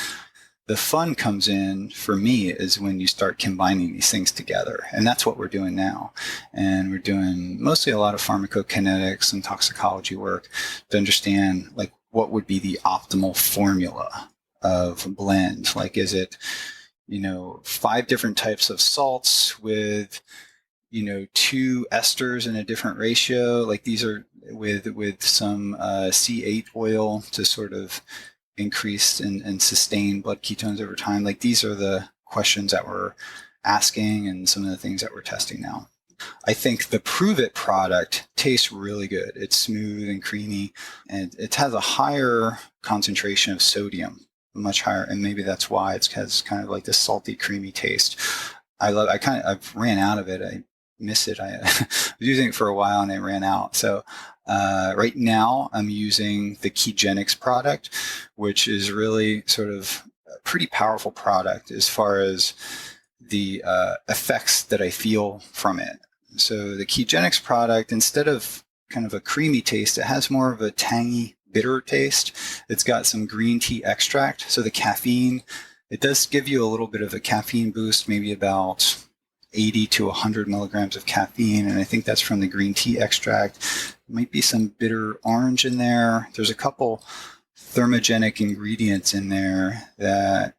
The fun comes in for me is when you start combining these things together. And that's what we're doing now. And we're doing mostly a lot of pharmacokinetics and toxicology work to understand like what would be the optimal formula of blend. Like, is it, 5 different types of salts with, 2 esters in a different ratio? Like, these are with some C8 oil to sort of increase and sustain blood ketones over time. Like, these are the questions that we're asking and some of the things that we're testing now. I think the Prove It product tastes really good. It's smooth and creamy, and it has a higher concentration of sodium, much higher, and maybe that's why it has kind of like this salty, creamy taste. I've ran out of it. I miss it. I was using it for a while and I ran out. So right now I'm using the Ketogenic product, which is really sort of a pretty powerful product as far as the effects that I feel from it. So the Ketogenic product, instead of kind of a creamy taste, it has more of a tangy, bitter taste. It's got some green tea extract. So the caffeine, it does give you a little bit of a caffeine boost, maybe about 80 to 100 milligrams of caffeine. And I think that's from the green tea extract. Might be some bitter orange in there. There's a couple thermogenic ingredients in there that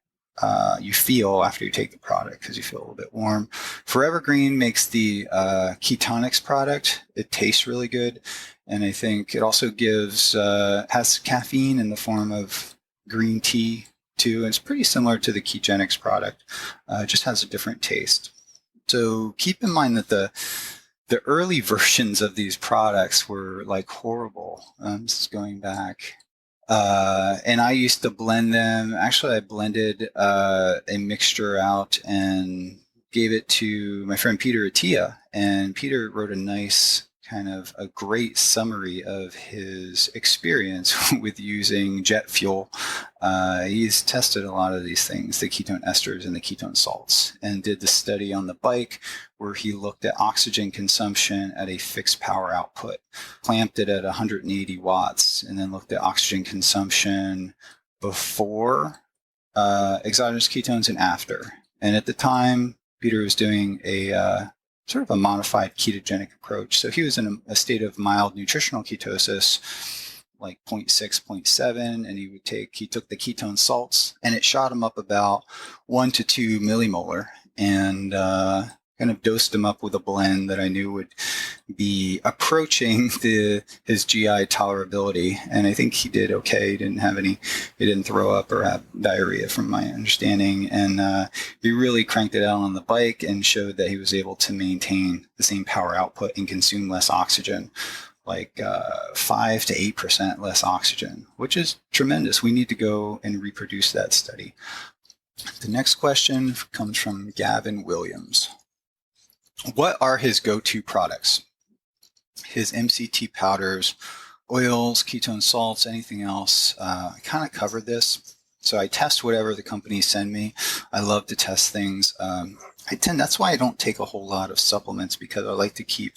you feel after you take the product because you feel a little bit warm. Forever Green makes the Ketonics product. It tastes really good. And I think it also has caffeine in the form of green tea too. And it's pretty similar to the Ketogenic product. It just has a different taste. So keep in mind that the early versions of these products were like horrible. This is going back. And I used to blend them. Actually, I blended a mixture out and gave it to my friend Peter Attia. And Peter wrote a nice kind of a great summary of his experience with using jet fuel. He's tested a lot of these things, the ketone esters and the ketone salts, and did the study on the bike where he looked at oxygen consumption at a fixed power output, clamped it at 180 watts, and then looked at oxygen consumption before exogenous ketones and after. And at the time, Peter was doing a sort of a modified ketogenic approach. So he was in a state of mild nutritional ketosis, like 0.6, 0.7, and he took the ketone salts, and it shot him up about 1 to 2 millimolar, and kind of dosed him up with a blend that I knew would be approaching his GI tolerability. And I think he did okay. He didn't throw up or have diarrhea from my understanding. And he really cranked it out on the bike and showed that he was able to maintain the same power output and consume less oxygen, like 5 to 8% less oxygen, which is tremendous. We need to go and reproduce that study. The next question comes from Gavin Williams. What are his go-to products? His MCT powders, oils, ketone salts, anything else? I kind of covered this. So I test whatever the companies send me. I love to test things. That's why I don't take a whole lot of supplements, because I like to keep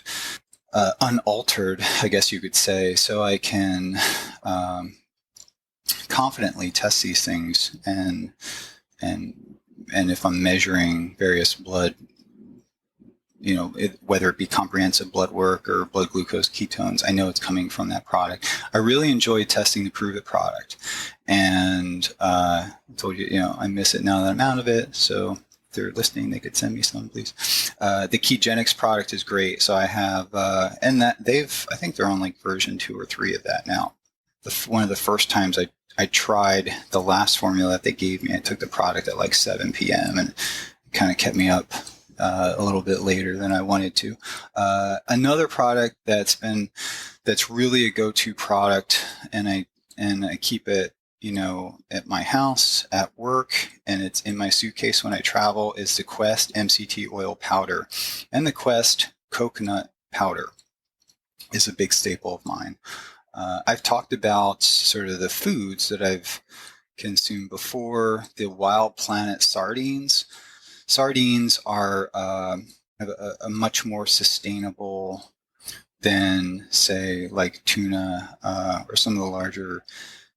unaltered, I guess you could say, so I can confidently test these things. And if I'm measuring various blood, whether it be comprehensive blood work or blood glucose ketones, I know it's coming from that product. I really enjoy testing the Prove It product. And I told you, I miss it now that I'm out of it. So if they're listening, they could send me some, please. The Ketogenics product is great. So I have, and that I think they're on like version 2 or 3 of that now. One of the first times I tried the last formula that they gave me, I took the product at like 7 p.m. and it kind of kept me up a little bit later than I wanted to. Another product that's really a go-to product, and I keep it, at my house, at work, and it's in my suitcase when I travel, is the Quest MCT oil powder. And the Quest coconut powder is a big staple of mine. I've talked about sort of the foods that I've consumed before. The Wild Planet sardines. Sardines are a much more sustainable than, say, like tuna or some of the larger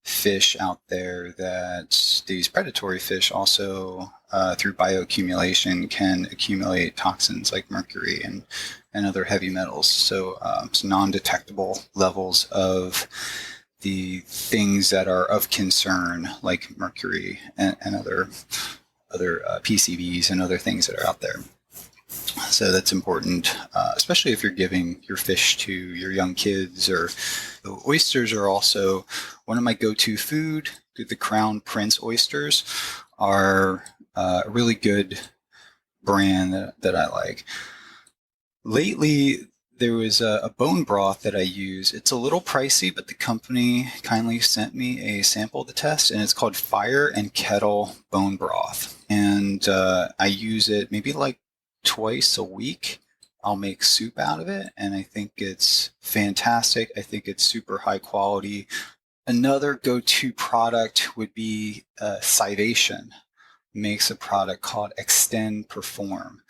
fish out there, that these predatory fish also, through bioaccumulation, can accumulate toxins like mercury and other heavy metals. So it's non-detectable levels of the things that are of concern, like mercury and other PCBs and other things that are out there. So that's important, especially if you're giving your fish to your young kids. Or the oysters are also one of my go-to food. The Crown Prince oysters are a really good brand that I like. Lately, there was a bone broth that I use. It's a little pricey, but the company kindly sent me a sample to test, and it's called Fire and Kettle Bone Broth. And I use it maybe like twice a week. I'll make soup out of it, and I think it's fantastic. I think it's super high quality. Another go-to product would be Civation. Makes a product called Extend Perform,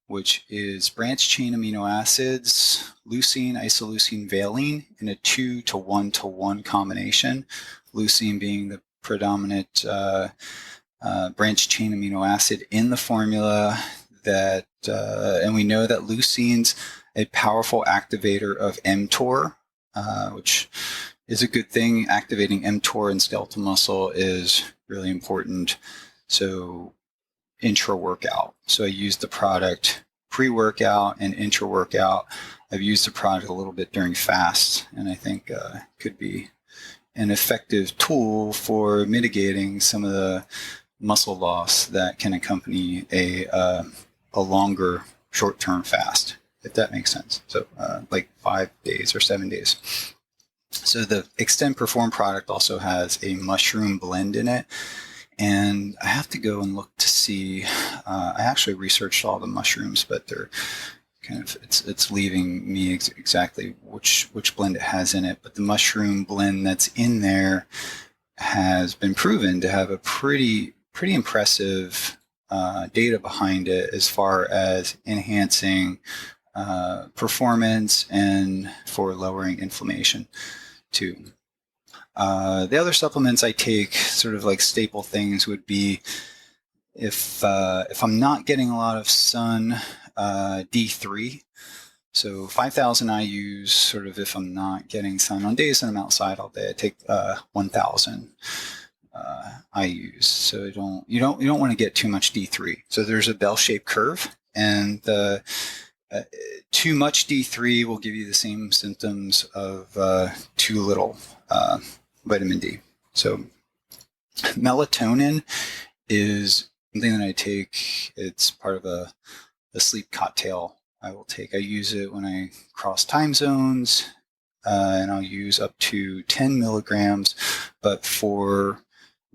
which is branched chain amino acids, leucine, isoleucine, valine in a 2 to 1 to 1 combination. Leucine being the predominant branched chain amino acid in the formula. And we know that leucine's a powerful activator of mTOR, which is a good thing. Activating mTOR in skeletal muscle is really important. So intra-workout. So I use the product pre-workout and intra-workout. I've used the product a little bit during fast, and I think could be an effective tool for mitigating some of the muscle loss that can accompany a longer short-term fast, if that makes sense. So like 5 days or 7 days. So the Extend Perform product also has a mushroom blend in it. And I have to go and look to see, I actually researched all the mushrooms, but they're kind of, it's leaving me exactly which blend it has in it. But the mushroom blend that's in there has been proven to have a pretty impressive data behind it as far as enhancing performance and for lowering inflammation too. The other supplements I take, sort of like staple things, would be if I'm not getting a lot of sun, D3. So 5,000 I use sort of if I'm not getting sun. On days that I'm outside all day, I take 1,000 I use. So you don't want to get too much D3. So there's a bell-shaped curve, and too much D3 will give you the same symptoms of too little vitamin D. So melatonin is something that I take. It's part of a sleep cocktail I will take. I use it when I cross time zones, and I'll use up to 10 milligrams. But for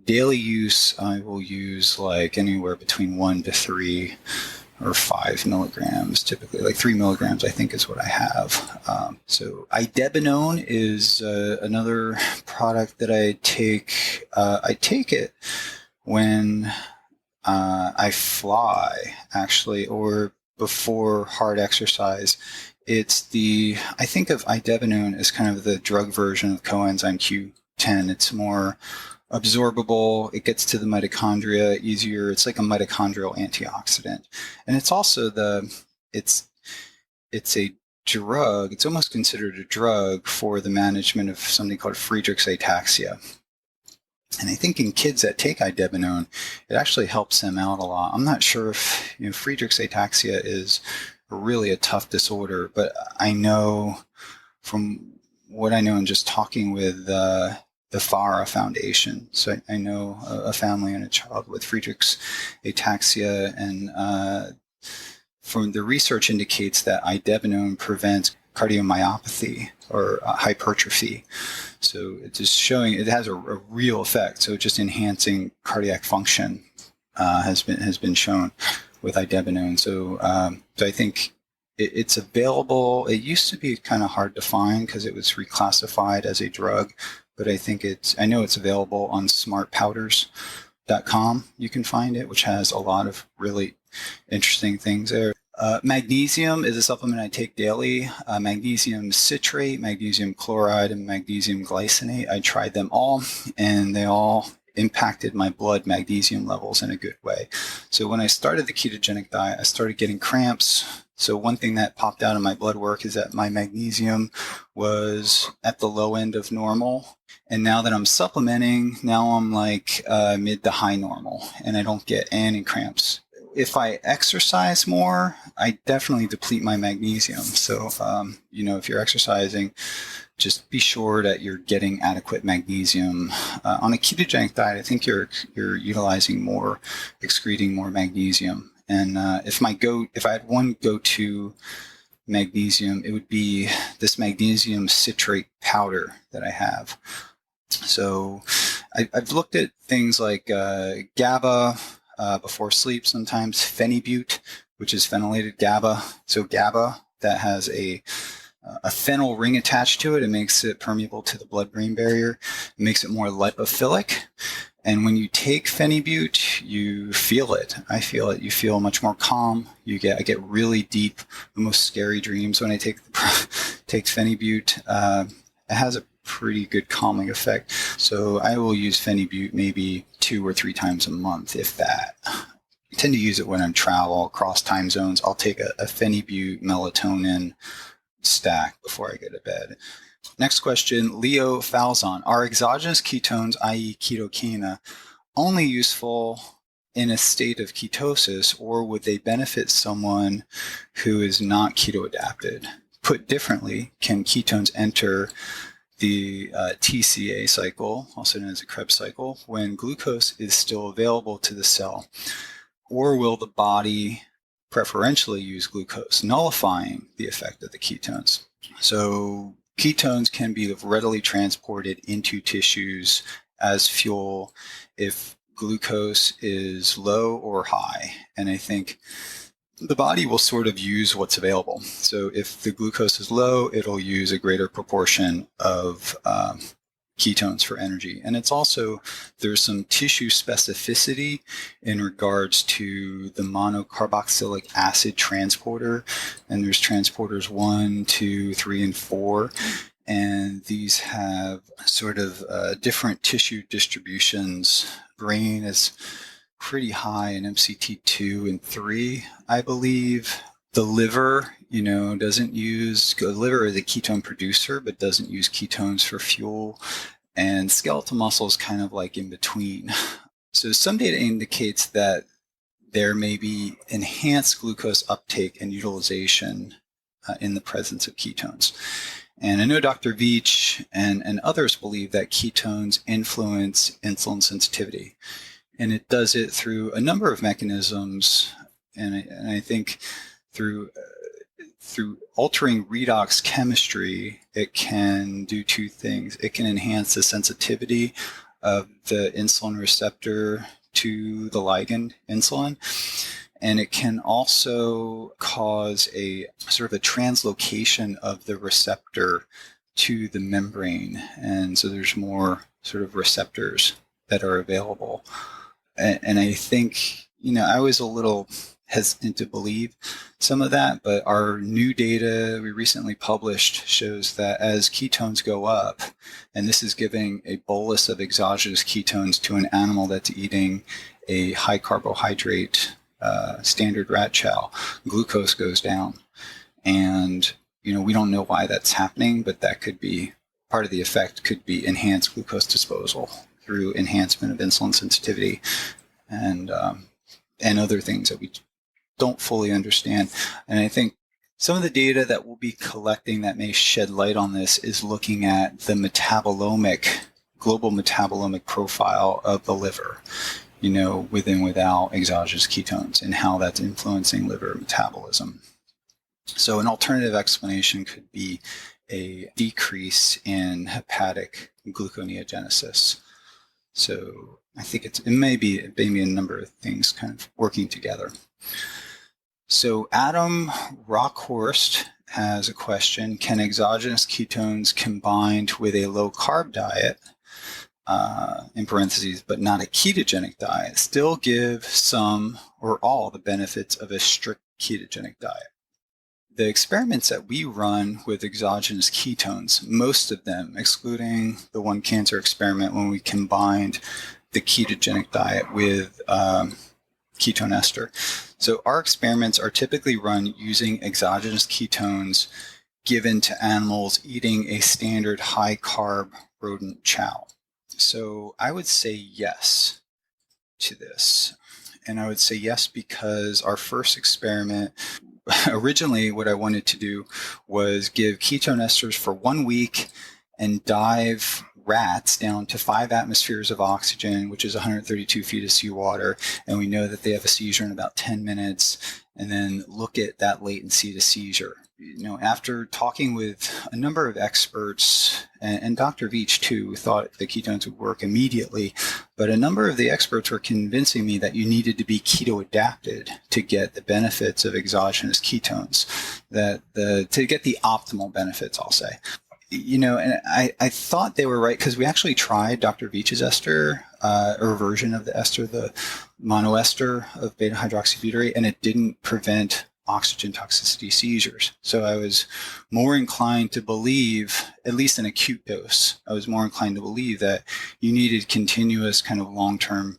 daily use, I will use like anywhere between 1 to 3 or 5 milligrams, typically. Like 3 milligrams, I think, is what I have. So idebenone is another product that I take. I take it when I fly, actually, or before hard exercise. I think of idebenone as kind of the drug version of coenzyme Q10. It's more absorbable. It gets to the mitochondria easier. It's like a mitochondrial antioxidant. And it's also it's a drug. It's almost considered a drug for the management of something called Friedreich's ataxia. And I think in kids that take idebenone, it actually helps them out a lot. I'm not sure if Friedreich's ataxia is really a tough disorder, but I know from what I know in just talking with the FARA Foundation. So I know a family and a child with Friedreich's ataxia, and from the research indicates that idebenone prevents cardiomyopathy or hypertrophy. So it's just showing it has a real effect. So just enhancing cardiac function has been shown with idebenone. So I think it's available. It used to be kind of hard to find because it was reclassified as a drug, but I know it's available on smartpowders.com. You can find it, which has a lot of really interesting things there. Magnesium is a supplement I take daily. Magnesium citrate, magnesium chloride, and magnesium glycinate. I tried them all, and they all impacted my blood magnesium levels in a good way. So when I started the ketogenic diet, I started getting cramps. So one thing that popped out in my blood work is that my magnesium was at the low end of normal. And now that I'm supplementing, now I'm like mid to high normal, and I don't get any cramps. If I exercise more, I definitely deplete my magnesium. So, if you're exercising, just be sure that you're getting adequate magnesium. On a ketogenic diet, I think you're utilizing more, excreting more magnesium. And if I had one go-to magnesium, it would be this magnesium citrate powder that I have. So I've looked at things like GABA, before sleep, sometimes phenibut, which is phenylated GABA. So GABA that has a phenyl ring attached to it. It makes it permeable to the blood-brain barrier. It makes it more lipophilic. And when you take phenibut, you feel it. I feel it. You feel much more calm. I get really deep, almost scary dreams when I take phenibut. It has a pretty good calming effect. So I will use phenibut maybe 2 or 3 times a month, if that. I tend to use it when I'm travel across time zones. I'll take a phenibut melatonin stack before I go to bed. Next question, Leo Falzon. Are exogenous ketones, i.e. ketocana, only useful in a state of ketosis, or would they benefit someone who is not keto adapted? Put differently, can ketones enter the TCA cycle, also known as the Krebs cycle, when glucose is still available to the cell? Or will the body preferentially use glucose, nullifying the effect of the ketones. So ketones can be readily transported into tissues as fuel if glucose is low or high. And I think the body will sort of use what's available. So if the glucose is low, it'll use a greater proportion of ketones for energy. And it's also, there's some tissue specificity in regards to the monocarboxylic acid transporter. And there's transporters 1, 2, 3, and 4. And these have sort of different tissue distributions. Brain is pretty high in MCT2 and 3, I believe. The liver, doesn't use, the liver is a ketone producer, but doesn't use ketones for fuel. And skeletal muscle is kind of like in between. So some data indicates that there may be enhanced glucose uptake and utilization in the presence of ketones. And I know Dr. Veach and others believe that ketones influence insulin sensitivity. And it does it through a number of mechanisms. And I think through altering redox chemistry, it can do two things. It can enhance the sensitivity of the insulin receptor to the ligand insulin. And it can also cause a sort of a translocation of the receptor to the membrane. And so there's more sort of receptors that are available. And I think, I was a little hesitant to believe some of that, but our new data we recently published shows that as ketones go up, and this is giving a bolus of exogenous ketones to an animal that's eating a high carbohydrate standard rat chow, glucose goes down. And, we don't know why that's happening, but that could be part of the effect, could be enhanced glucose disposal through enhancement of insulin sensitivity and other things that we don't fully understand. And I think some of the data that we'll be collecting that may shed light on this is looking at the global metabolomic profile of the liver, with and without exogenous ketones and how that's influencing liver metabolism. So an alternative explanation could be a decrease in hepatic gluconeogenesis. So I think it may be a number of things kind of working together. So Adam Rockhorst has a question: can exogenous ketones combined with a low carb diet, in parentheses, but not a ketogenic diet, still give some or all the benefits of a strict ketogenic diet? The experiments that we run with exogenous ketones, most of them, excluding the one cancer experiment when we combined the ketogenic diet with ketone ester. So our experiments are typically run using exogenous ketones given to animals eating a standard high-carb rodent chow. So I would say yes to this. And I would say yes because our first experiment, originally what I wanted to do was give ketone esters for 1 week and dive rats down to 5 atmospheres of oxygen, which is 132 feet of seawater. And we know that they have a seizure in about 10 minutes, and then look at that latency to seizure. After talking with a number of experts, and Dr. Veach too, thought the ketones would work immediately, but a number of the experts were convincing me that you needed to be keto adapted to get the benefits of exogenous ketones, to get the optimal benefits, I'll say. And I thought they were right because we actually tried Dr. Veach's ester, or version of the ester, the monoester of beta hydroxybutyrate, and it didn't prevent oxygen toxicity seizures. So I was more inclined to believe, at least an acute dose, I was more inclined to believe that you needed continuous kind of long-term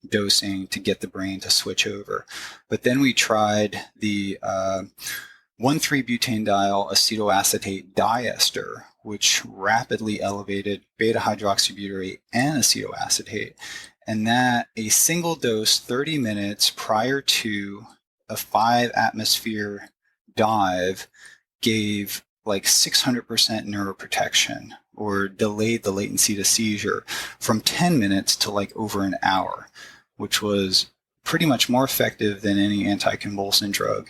dosing to get the brain to switch over. But then we tried the 1,3-butanediol acetoacetate diester, which rapidly elevated beta hydroxybutyrate and acetoacetate, and that a single dose 30 minutes prior to a 5-atmosphere dive gave like 600% neuroprotection, or delayed the latency to seizure from 10 minutes to like over an hour, which was pretty much more effective than any anticonvulsant drug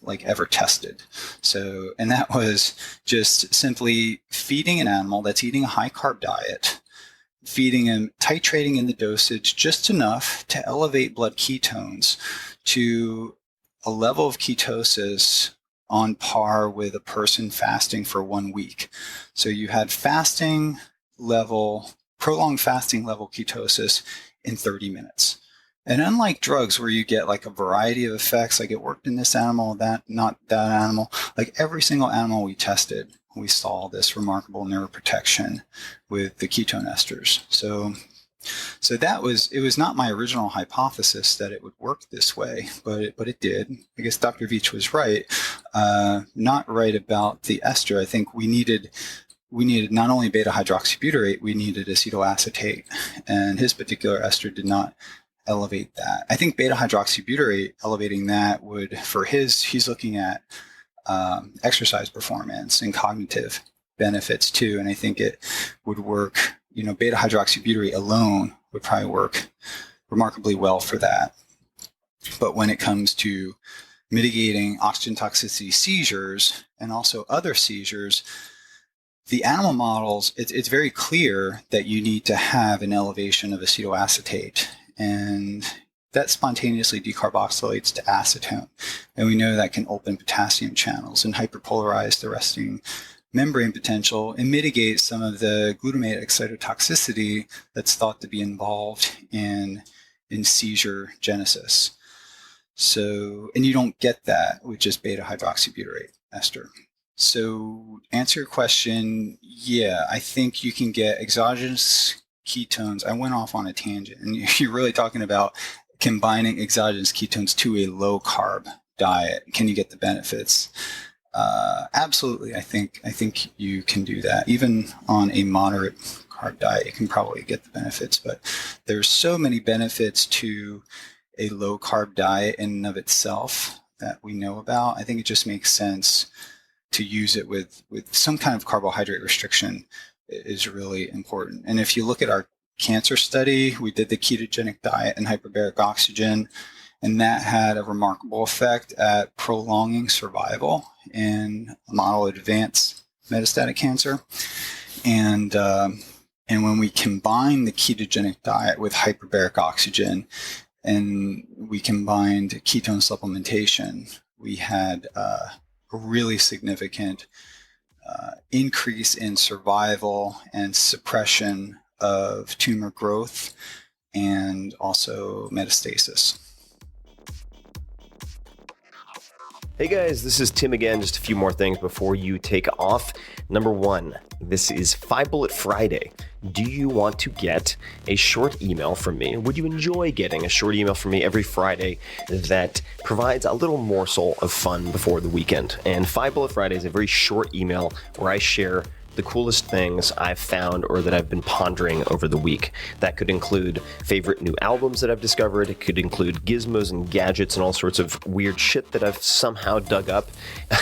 like ever tested. So, and that was just simply feeding an animal that's eating a high carb diet, feeding him, titrating in the dosage just enough to elevate blood ketones to a level of ketosis on par with a person fasting for 1 week. So you had fasting level, prolonged fasting level ketosis in 30 minutes. And unlike drugs where you get like a variety of effects, like it worked in this animal, that, not that animal, like every single animal we tested, we saw this remarkable neuroprotection with the ketone esters. So that was, it was not my original hypothesis that it would work this way, but it did. I guess Dr. Veach was right, not right about the ester. I think we needed not only beta hydroxybutyrate, we needed acetoacetate, and his particular ester did not elevate that. I think beta hydroxybutyrate elevating that would, for he's looking at exercise performance and cognitive benefits too. And I think it would work, beta hydroxybutyrate alone would probably work remarkably well for that. But when it comes to mitigating oxygen toxicity seizures and also other seizures, the animal models, it's very clear that you need to have an elevation of acetoacetate, and that spontaneously decarboxylates to acetone. And we know that can open potassium channels and hyperpolarize the resting membrane potential and mitigate some of the glutamate excitotoxicity that's thought to be involved in seizure genesis. So, and you don't get that with just beta hydroxybutyrate ester. So, answer your question, yeah, I think you can get exogenous ketones. I went off on a tangent, and you're really talking about combining exogenous ketones to a low carb diet. Can you get the benefits? Absolutely. I think you can do that. Even on a moderate carb diet, you can probably get the benefits, but there's so many benefits to a low carb diet in and of itself that we know about. I think it just makes sense to use it with some kind of carbohydrate restriction is really important. And if you look at our cancer study, we did the ketogenic diet and hyperbaric oxygen, and that had a remarkable effect at prolonging survival in a model of advanced metastatic cancer. And when we combine the ketogenic diet with hyperbaric oxygen and we combined ketone supplementation, we had a really significant increase in survival and suppression of tumor growth and also metastasis. Hey guys, this is Tim again. Just a few more things before you take off. Number one, this is 5 Bullet Friday. Do you want to get a short email from me? Would you enjoy getting a short email from me every Friday that provides a little morsel of fun before the weekend? And 5 Bullet Friday is a very short email where I share the coolest things I've found or that I've been pondering over the week. That could include favorite new albums that I've discovered. It could include gizmos and gadgets and all sorts of weird shit that I've somehow dug up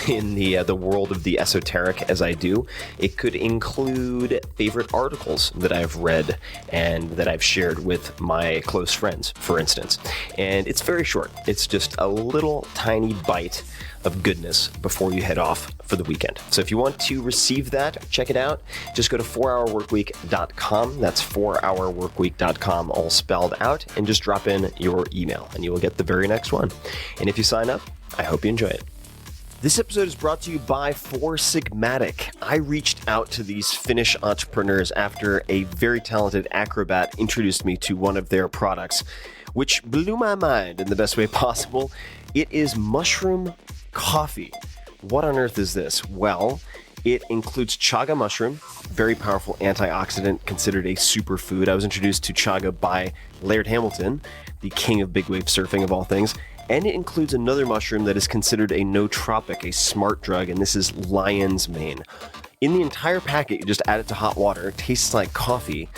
in the world of the esoteric as I do. It could include favorite articles that I've read and that I've shared with my close friends, for instance. And it's very short. It's just a little tiny bite of goodness before you head off for the weekend. So if you want to receive that, check it out. Just go to 4hourworkweek.com. That's 4hourworkweek.com, all spelled out, and just drop in your email and you will get the very next one. And if you sign up, I hope you enjoy it. This episode is brought to you by Four Sigmatic. I reached out to these Finnish entrepreneurs after a very talented acrobat introduced me to one of their products, which blew my mind in the best way possible. It is mushroom coffee. What on earth is this? Well, it includes chaga mushroom, very powerful antioxidant, considered a superfood. I was introduced to chaga by Laird Hamilton, the king of big wave surfing of all things. And it includes another mushroom that is considered a nootropic, a smart drug, and this is lion's mane. In the entire packet, you just add it to hot water. It tastes like coffee.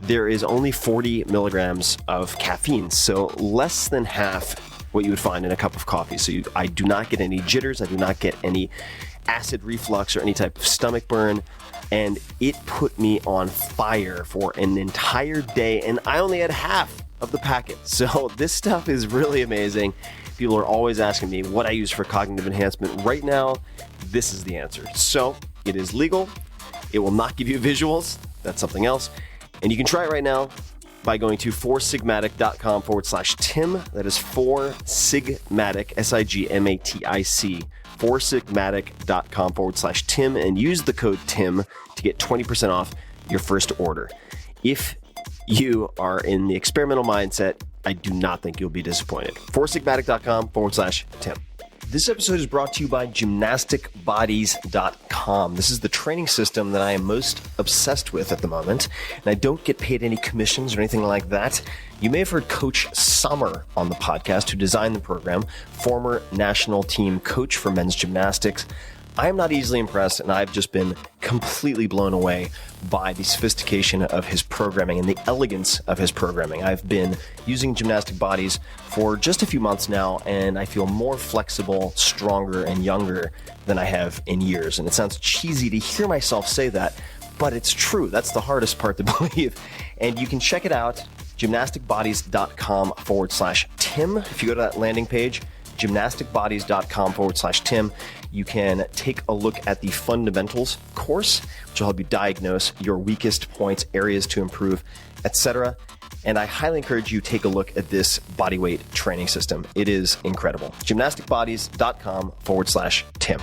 There is only 40 milligrams of caffeine, so less than half what you would find in a cup of coffee. So I do not get any jitters, I do not get any acid reflux or any type of stomach burn, and it put me on fire for an entire day, and I only had half of the packet. So this stuff is really amazing. People are always asking me what I use for cognitive enhancement. Right now, this is the answer. So it is legal. It will not give you visuals. That's something else. And you can try it right now by going to foursigmatic.com/Tim. That is foursigmatic, SIGMATIC, foursigmatic.com/Tim, and use the code TIM to get 20% off your first order. If you are in the experimental mindset, I do not think you'll be disappointed. foursigmatic.com/Tim. This episode is brought to you by gymnasticbodies.com. This is the training system that I am most obsessed with at the moment, and I don't get paid any commissions or anything like that. You may have heard Coach Summer on the podcast, who designed the program, former national team coach for men's gymnastics. I am not easily impressed, and I've just been completely blown away by the sophistication of his programming and the elegance of his programming. I've been using Gymnastic Bodies for just a few months now, and I feel more flexible, stronger, and younger than I have in years. And it sounds cheesy to hear myself say that, but it's true. That's the hardest part to believe. And you can check it out, gymnasticbodies.com/Tim. If you go to that landing page, gymnasticbodies.com/Tim, you can take a look at the fundamentals course, which will help you diagnose your weakest points, areas to improve, etc. And I highly encourage you to take a look at this bodyweight training system. It is incredible. gymnasticbodies.com/Tim.